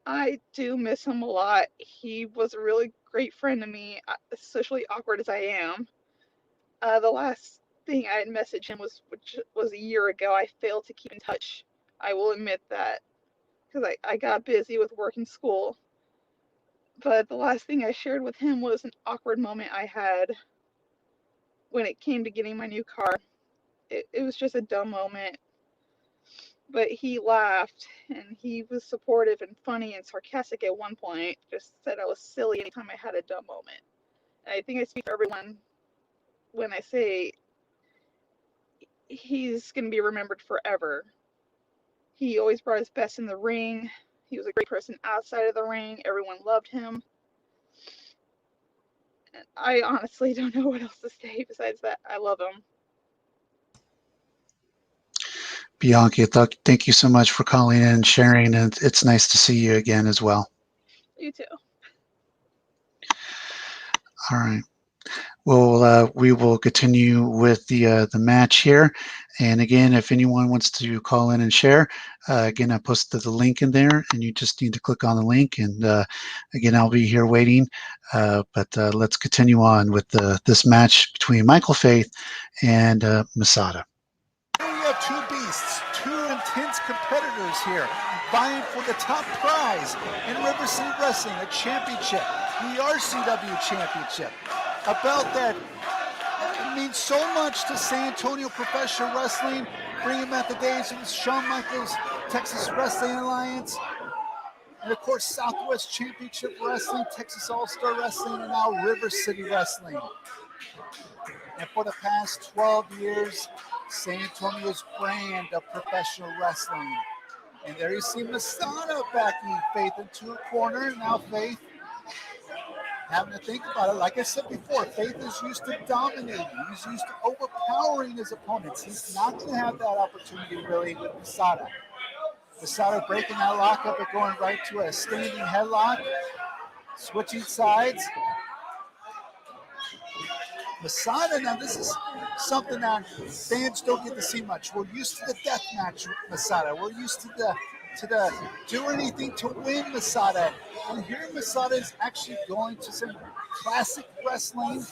I do miss him a lot. He was a really great friend to me, as socially awkward as I am. The last thing I had messaged him which was a year ago. I failed to keep in touch. I will admit that because I got busy with work and school. But the last thing I shared with him was an awkward moment I had when it came to getting my new car. It was just a dumb moment. But he laughed and he was supportive and funny and sarcastic at one point. Just said I was silly anytime I had a dumb moment. And I think I speak for everyone when I say he's going to be remembered forever. He always brought his best in the ring. He was a great person outside of the ring. Everyone loved him. And I honestly don't know what else to say besides that. I love him. Bianca, thank you so much for calling in and sharing, and it's nice to see you again as well. You too. All right. Well, we will continue with the match here. And again, if anyone wants to call in and share, again, I posted the link in there, and you just need to click on the link. And again, I'll be here waiting. But let's continue on with this match between Michael Faith and Masada. Here you have two beasts, two intense competitors here, vying for the top prize in River City Wrestling, a championship, the RCW Championship. A belt that means so much to San Antonio Professional Wrestling, bringing back the days of Shawn Michaels, Texas Wrestling Alliance, and of course Southwest Championship Wrestling, Texas All-Star Wrestling, and now River City Wrestling. And for the past 12 years, San Antonio's brand of professional wrestling. And there you see Masada backing Faith into a corner. Now Faith having to think about it. Like I said before, Faith is used to dominating. He's used to overpowering his opponents. He's not going to have that opportunity really with Masada. Masada breaking that lockup and going right to a standing headlock. Switching sides. Masada, now this is something that fans don't get to see much. We're used to the death match with Masada. We're used to the do anything to win Masada. And here Masada is actually going to some classic wrestling.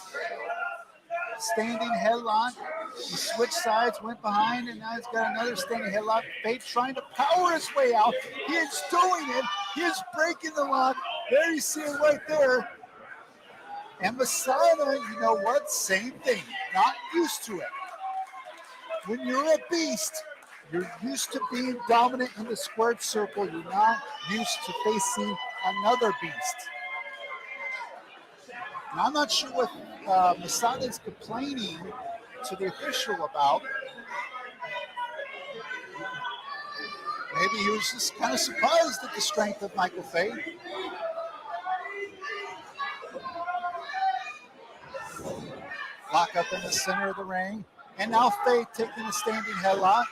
Standing headlock. He switched sides, went behind, and now he's got another standing headlock. Faith trying to power his way out. He is doing it. He is breaking the lock. There you see it right there. And Masada, you know what? Same thing. Not used to it. When you're a beast, you're used to being dominant in the squared circle. You're not used to facing another beast. And I'm not sure what Masada is complaining to the official about. Maybe he was just kind of surprised at the strength of Michael Faith. Lock up in the center of the ring. And now Faith taking a standing headlock.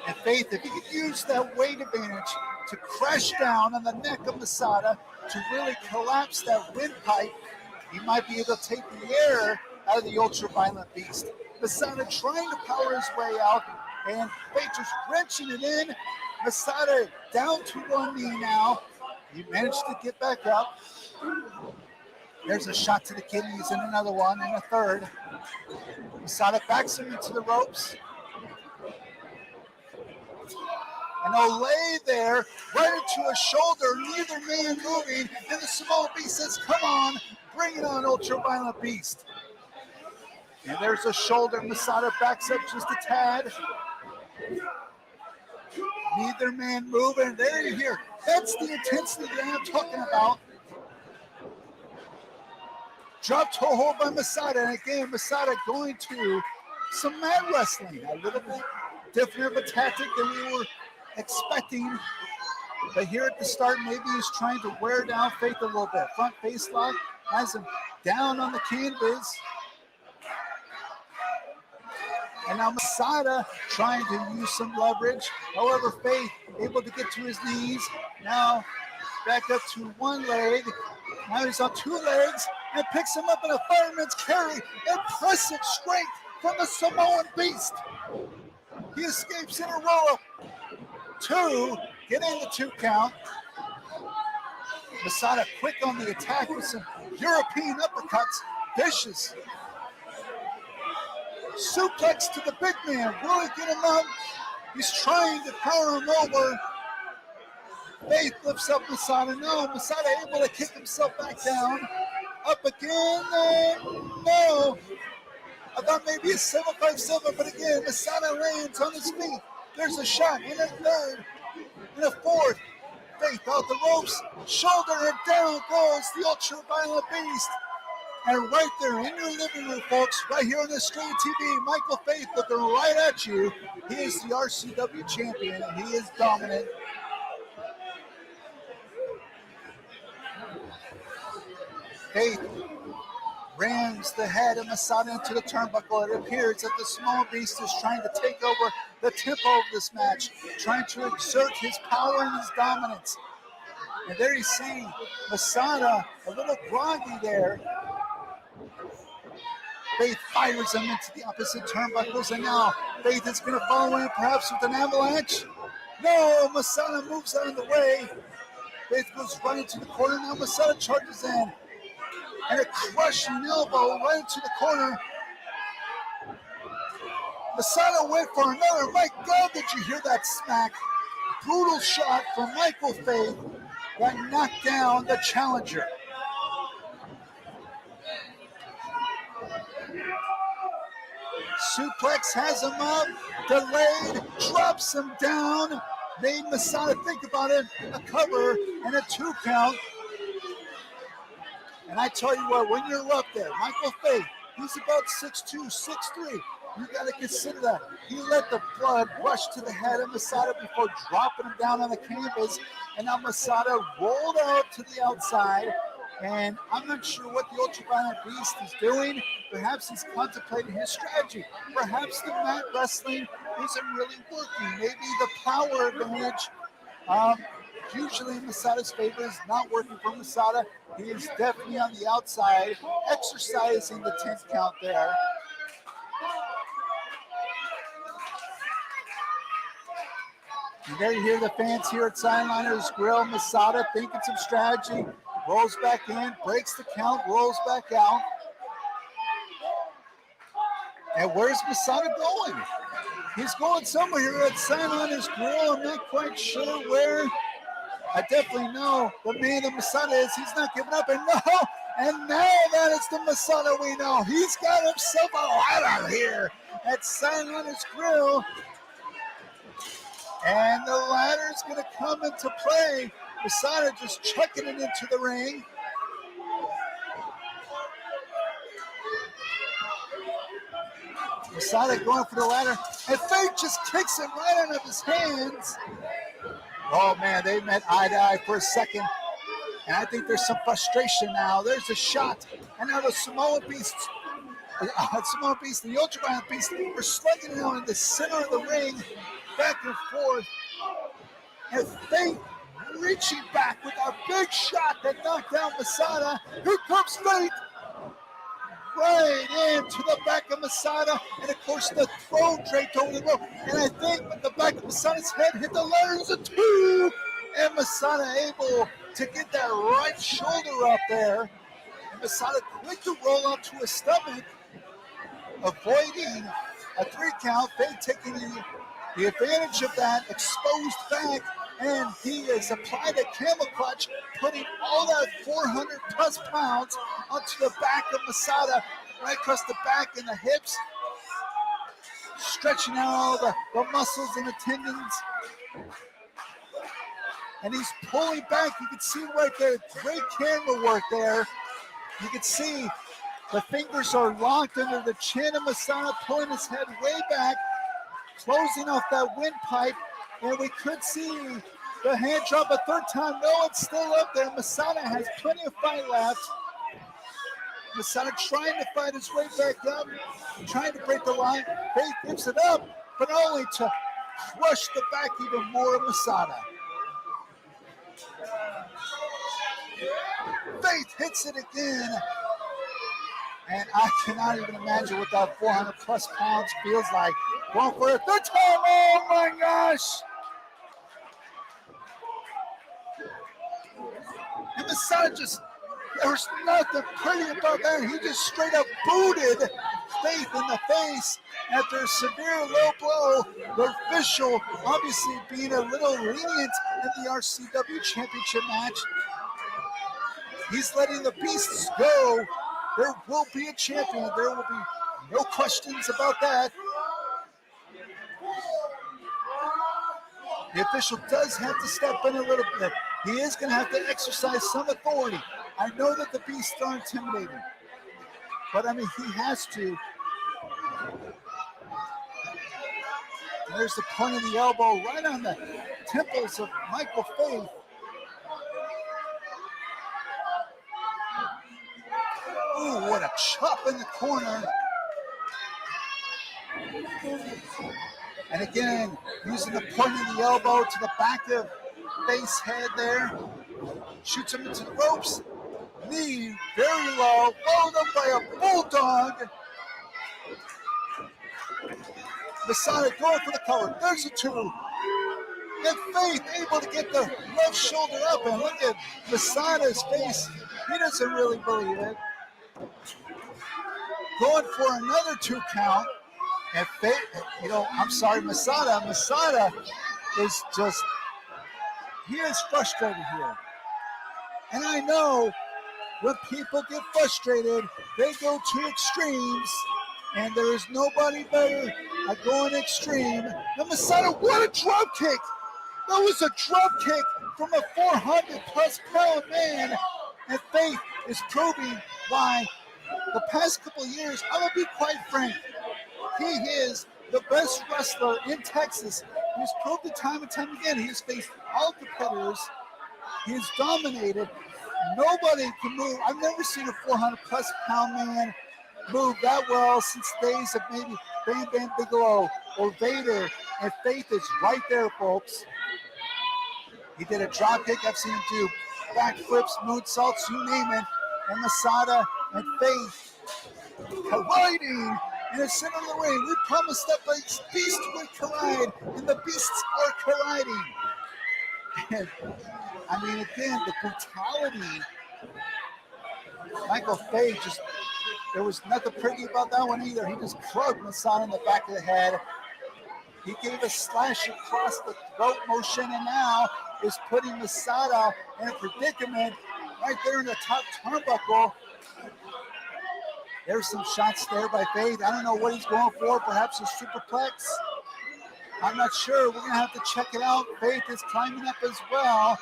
And Faith, if he could use that weight advantage to crash down on the neck of Masada to really collapse that windpipe, he might be able to take the air out of the ultra-violent beast. Masada trying to power his way out, and Faith just wrenching it in. Masada down to one knee now. He managed to get back up. There's a shot to the kidneys and another one and a third. Masada backs him into the ropes. And Olay there, right into a shoulder, neither man moving. And the Samoa Beast says, come on, bring it on, Ultra-Violent Beast. And there's a shoulder. Masada backs up just a tad. Neither man moving. There you hear. That's the intensity that I'm talking about. Drop toe hold by Masada. And again, Masada going to some mat wrestling. A little bit different of a tactic than we were expecting. But here at the start, maybe he's trying to wear down Faith a little bit. Front face lock has him down on the canvas. And now Masada trying to use some leverage. However, Faith able to get to his knees. Now back up to one leg. Now he's on two legs and picks him up in a fireman's carry. Impressive strength from the Samoan Beast. He escapes in a roll-up. 2, getting the 2 count. Masada quick on the attack with some European uppercuts. Vicious. Suplex to the big man. Will he get him up? He's trying to power him over. Faith lifts up Masada. No, Masada able to kick himself back down. Up again. No. I thought maybe a 757, but again, Masada lands on his feet. There's a shot in a third. In a fourth. Faith out the ropes. Shoulder, and down goes the ultra-violent beast. And right there in your living room, folks, right here on the Street TV, Michael Faith looking right at you. He is the RCW champion, and he is dominant. Faith rams the head of Masada into the turnbuckle. It appears that the small beast is trying to take over the tempo of this match, trying to exert his power and his dominance. And there you see Masada a little groggy there. Faith fires him into the opposite turnbuckles, and now Faith is going to follow in perhaps with an avalanche. No, Masada moves out of the way. Faith goes right into the corner. Now Masada charges in. And a crushing elbow right into the corner. Masada went for another. My God, did you hear that smack? Brutal shot from Michael Faith that knocked down the challenger. Suplex has him up, delayed, drops him down, made Masada think about it, a cover and a 2 count. And I tell you what, when you're up there, Michael Faith, he's about 6'2", 6'3". You got to consider that. He let the blood rush to the head of Masada before dropping him down on the canvas. And now Masada rolled out to the outside. And I'm not sure what the Ultraviolent Beast is doing. Perhaps he's contemplating his strategy. Perhaps the mat wrestling isn't really working. Maybe the power advantage, usually in Masada's favor, is not working for Masada. He is definitely on the outside, exercising the 10th count there. And there you hear the fans here at Sideliners Grill. Masada thinking some strategy. Rolls back in, breaks the count, rolls back out. And where's Masada going? He's going somewhere here at Sideliners Grill. I'm not quite sure where. I definitely know the man that Masada is. He's not giving up. And now that is the Masada we know. He's got himself a ladder here at Sideliners Grill. And the ladder is going to come into play. Masada just chucking it into the ring. Masada going for the ladder. And Faith just kicks it right out of his hands. Oh, man, they met eye to eye for a second. And I think there's some frustration now. There's a shot. And now the Samoan Beast, and the Ultraviolent Beast, are slugging out in the center of the ring, back and forth. And Faith reaching back with a big shot that knocked down Masada. Here comes Faith. Right into the back of Masada. And of course the throw draped over the rope. And I think with the back of Masada's head hit the ladder as a 2. And Masada able to get that right shoulder up there. And Masada quick to roll up to his stomach, avoiding a 3 count. Faith taking the advantage of that exposed back. And he has applied a camel clutch, putting all that 400 plus pounds onto the back of Masada, right across the back and the hips, stretching out all the muscles and the tendons. And he's pulling back. You can see right there, great camera work there. You can see the fingers are locked under the chin of Masada, pulling his head way back, closing off that windpipe. And we could see the hand drop a 3rd time. No, it's still up there. Masada has plenty of fight left. Masada trying to fight his way back up, trying to break the line. Faith gives it up, but only to crush the back even more of Masada. Faith hits it again. And I cannot even imagine what that 400 plus pounds feels like. Going for a third time. Oh my gosh. And Masada just, there was nothing pretty about that. He just straight up booted Faith in the face after a severe low blow. The official obviously being a little lenient in the RCW Championship match. He's letting the beasts go. There will be a champion. There will be no questions about that. The official does have to step in a little bit. He is going to have to exercise some authority. I know that the beasts are intimidating, but I mean, he has to. There's the point of the elbow right on the temples of Michael Faith. Ooh, what a chop in the corner. And again, using the point of the elbow to the back of Faith's head there. Shoots him into the ropes. Knee very low, followed up by a bulldog. Masada going for the cover. There's a two. And Faith able to get the left shoulder up. And look at Masada's face. He doesn't really believe it. Going for another 2 count. And Faith, you know, I'm sorry, Masada is just, he is frustrated here. And I know when people get frustrated, they go to extremes, and there is nobody better at going extreme than Masada. What a drop kick! That was a drop kick from a 400-plus pound man, and Faith is proving why the past couple of years, I'm going to be quite frank, he is the best wrestler in Texas. He's proved it time and time again. He's faced all competitors. He's dominated. Nobody can move. I've never seen a 400-plus pound man move that well since days of maybe Bam Bam Bigelow or Vader. And Faith is right there, folks. He did a drop kick. I've seen him do backflips, moonsaults, you name it. And Masada and Faith colliding in the center of the ring. We promised that the beast would collide, and the beasts are colliding. And I mean, again, the brutality. Michael Faith just, there was nothing pretty about that one either. He just clubbed Masada in the back of the head. He gave a slash across the throat motion, and now is putting Masada in a predicament right there in the top turnbuckle. There's some shots there by Faith. I don't know what he's going for. Perhaps a superplex. I'm not sure. We're going to have to check it out. Faith is climbing up as well.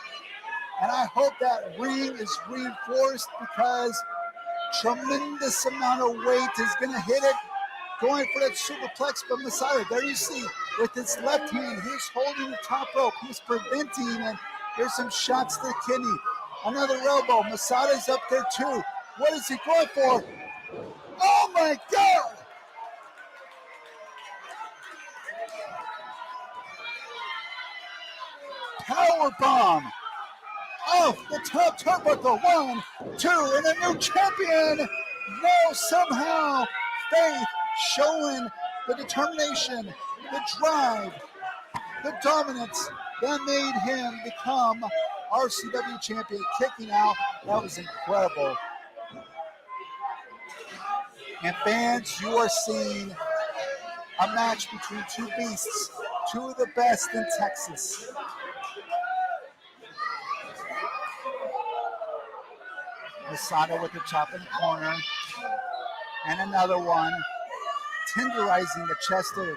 And I hope that ring is reinforced because tremendous amount of weight is going to hit it. Going for that superplex, but Masada, there you see, with his left hand, he's holding the top rope. He's preventing, and there's some shots to the kidney. Another elbow. Masada's up there too. What is he going for? Oh my God! Power bomb off the top turnbuckle. 1, 2, and a new champion. No, somehow Faith showing the determination, the drive, the dominance that made him become RCW champion. Kicking out, that was incredible. And fans, you are seeing a match between two beasts, two of the best in Texas. Masada with the chop in the corner. And another one, tenderizing the chest of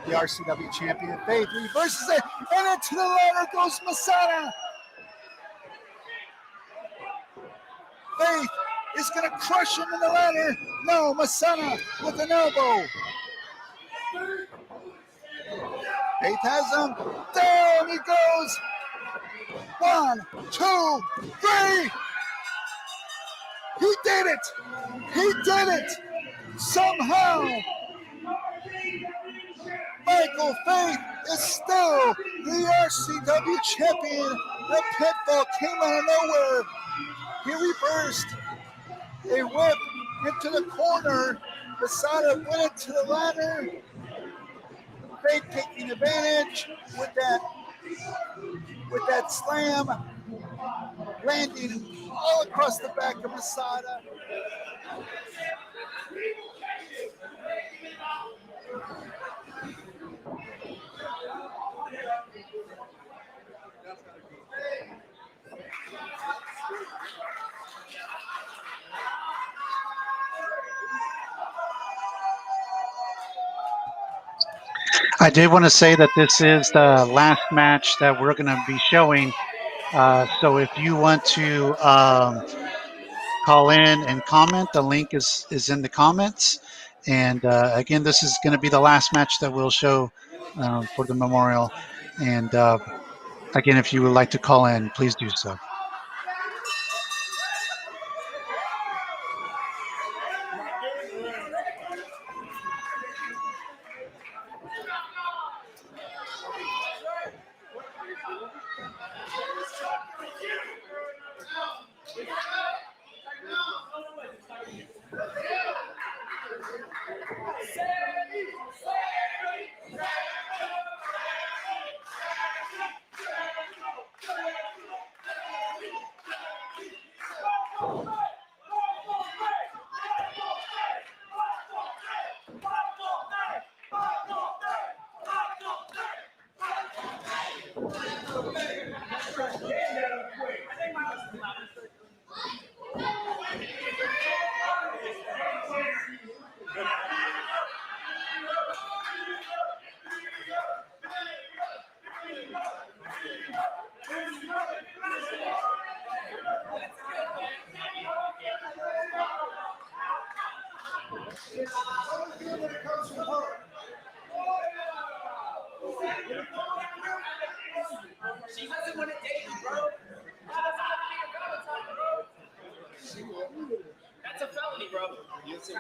the RCW champion. Faith reverses it, and into the ladder goes Masada. Faith is going to crush him in the ladder. No, Masada with an elbow. Faith has him. Down he goes. 1, 2, 3. He did it. He did it. Somehow, Michael Faith is still the RCW champion. The pitfall came out of nowhere. He reversed a whip into the corner. Masada went into the ladder. Faith taking advantage with that slam, landing all across the back of Masada. I did want to say that this is the last match that we're going to be showing. So if you want to call in and comment, the link is in the comments. And again, this is going to be the last match that we'll show for the memorial. And again, if you would like to call in, please do so. She doesn't want to date you, bro. That's a felony, bro. Yes, it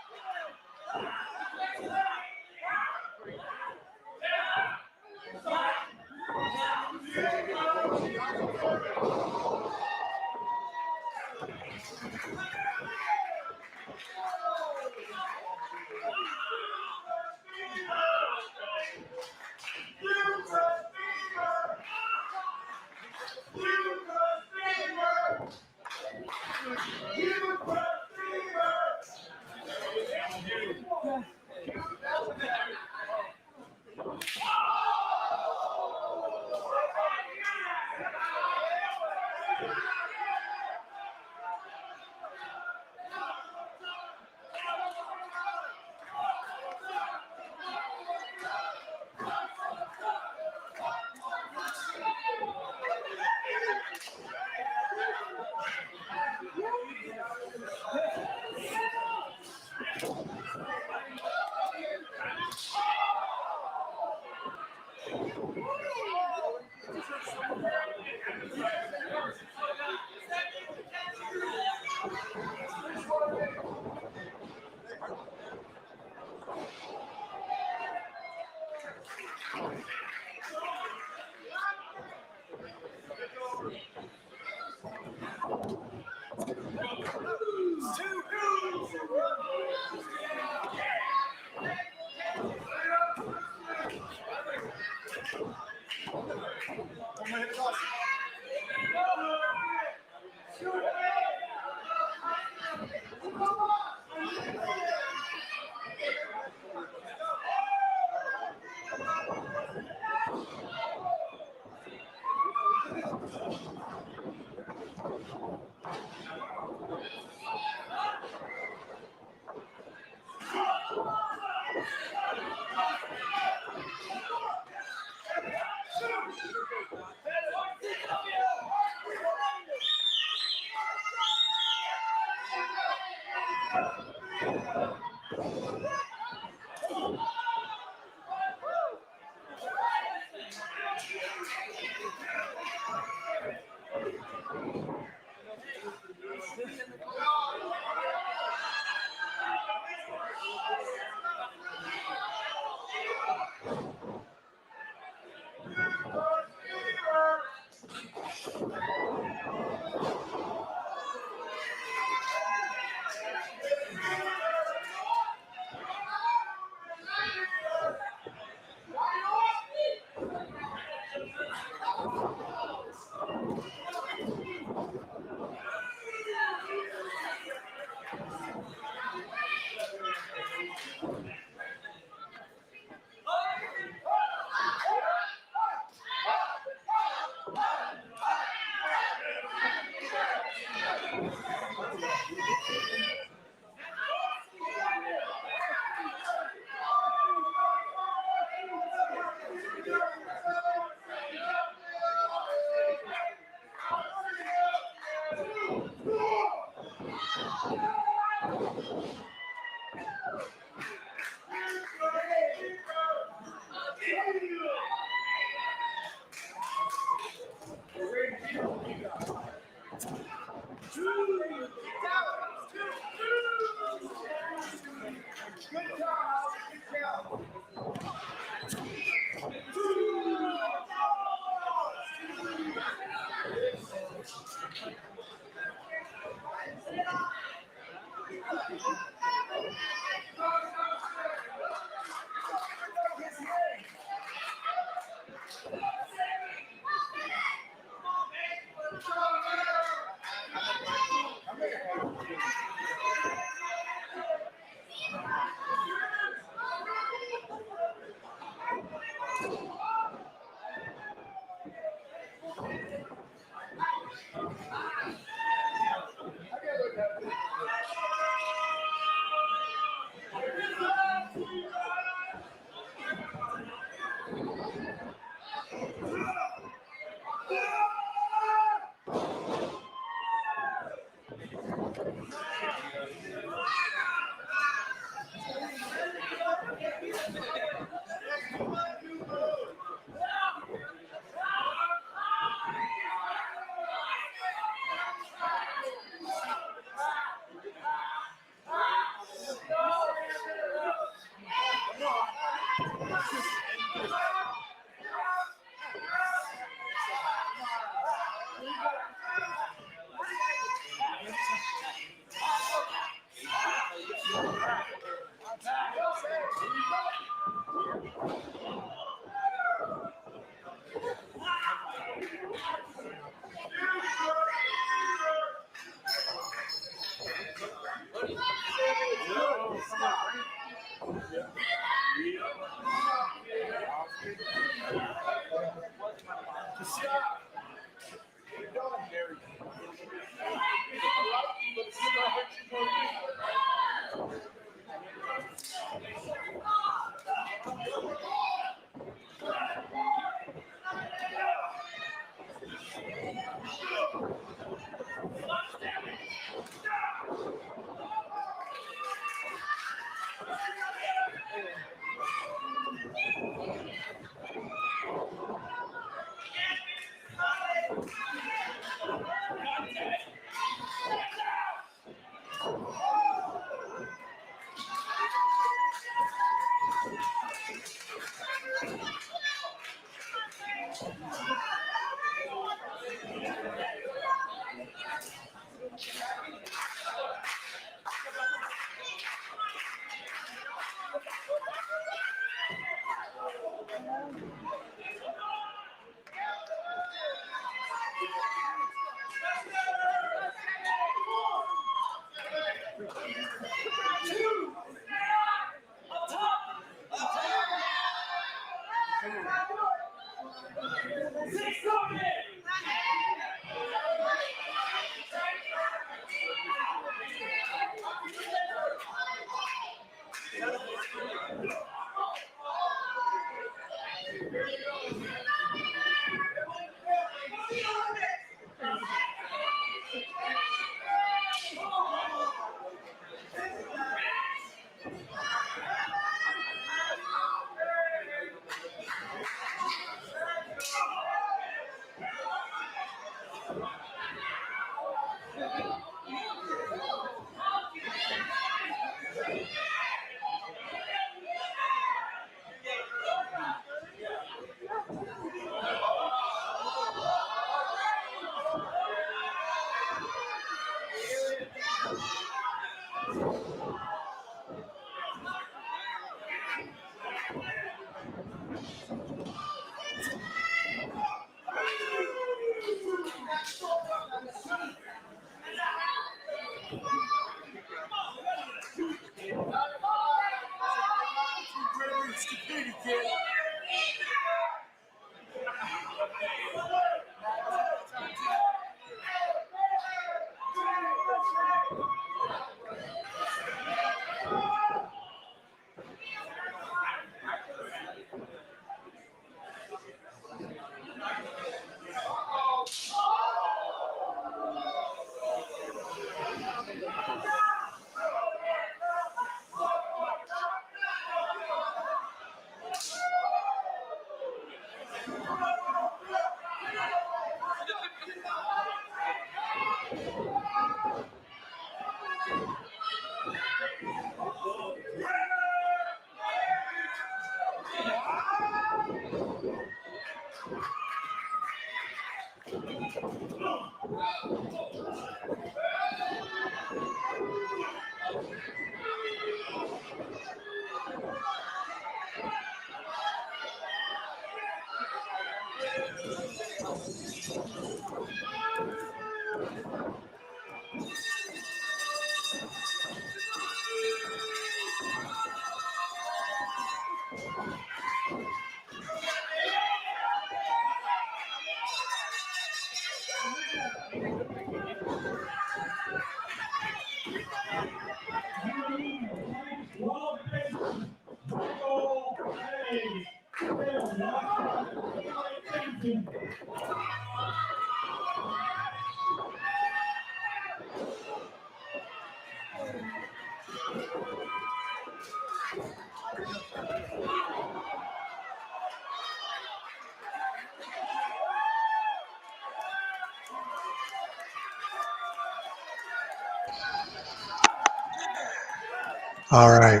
All right.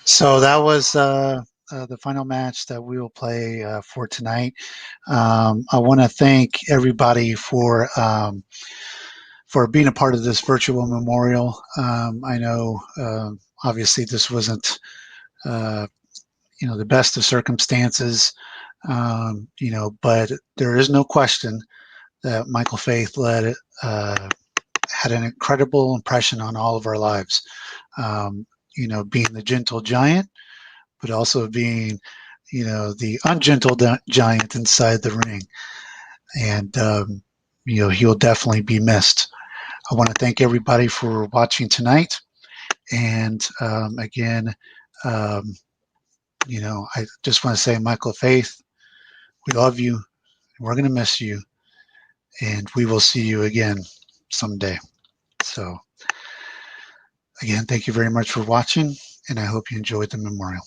So that was the final match that we will play for tonight. I want to thank everybody for being a part of this virtual memorial. I know obviously this wasn't the best of circumstances, but there is no question that Michael Faith had an incredible impression on all of our lives. Being the gentle giant, but also being, the ungentle giant inside the ring. And, he'll definitely be missed. I want to thank everybody for watching tonight. And again, I just want to say, Michael Faith, we love you. We're going to miss you. And we will see you again someday. So again, thank you very much for watching, and I hope you enjoyed the memorial.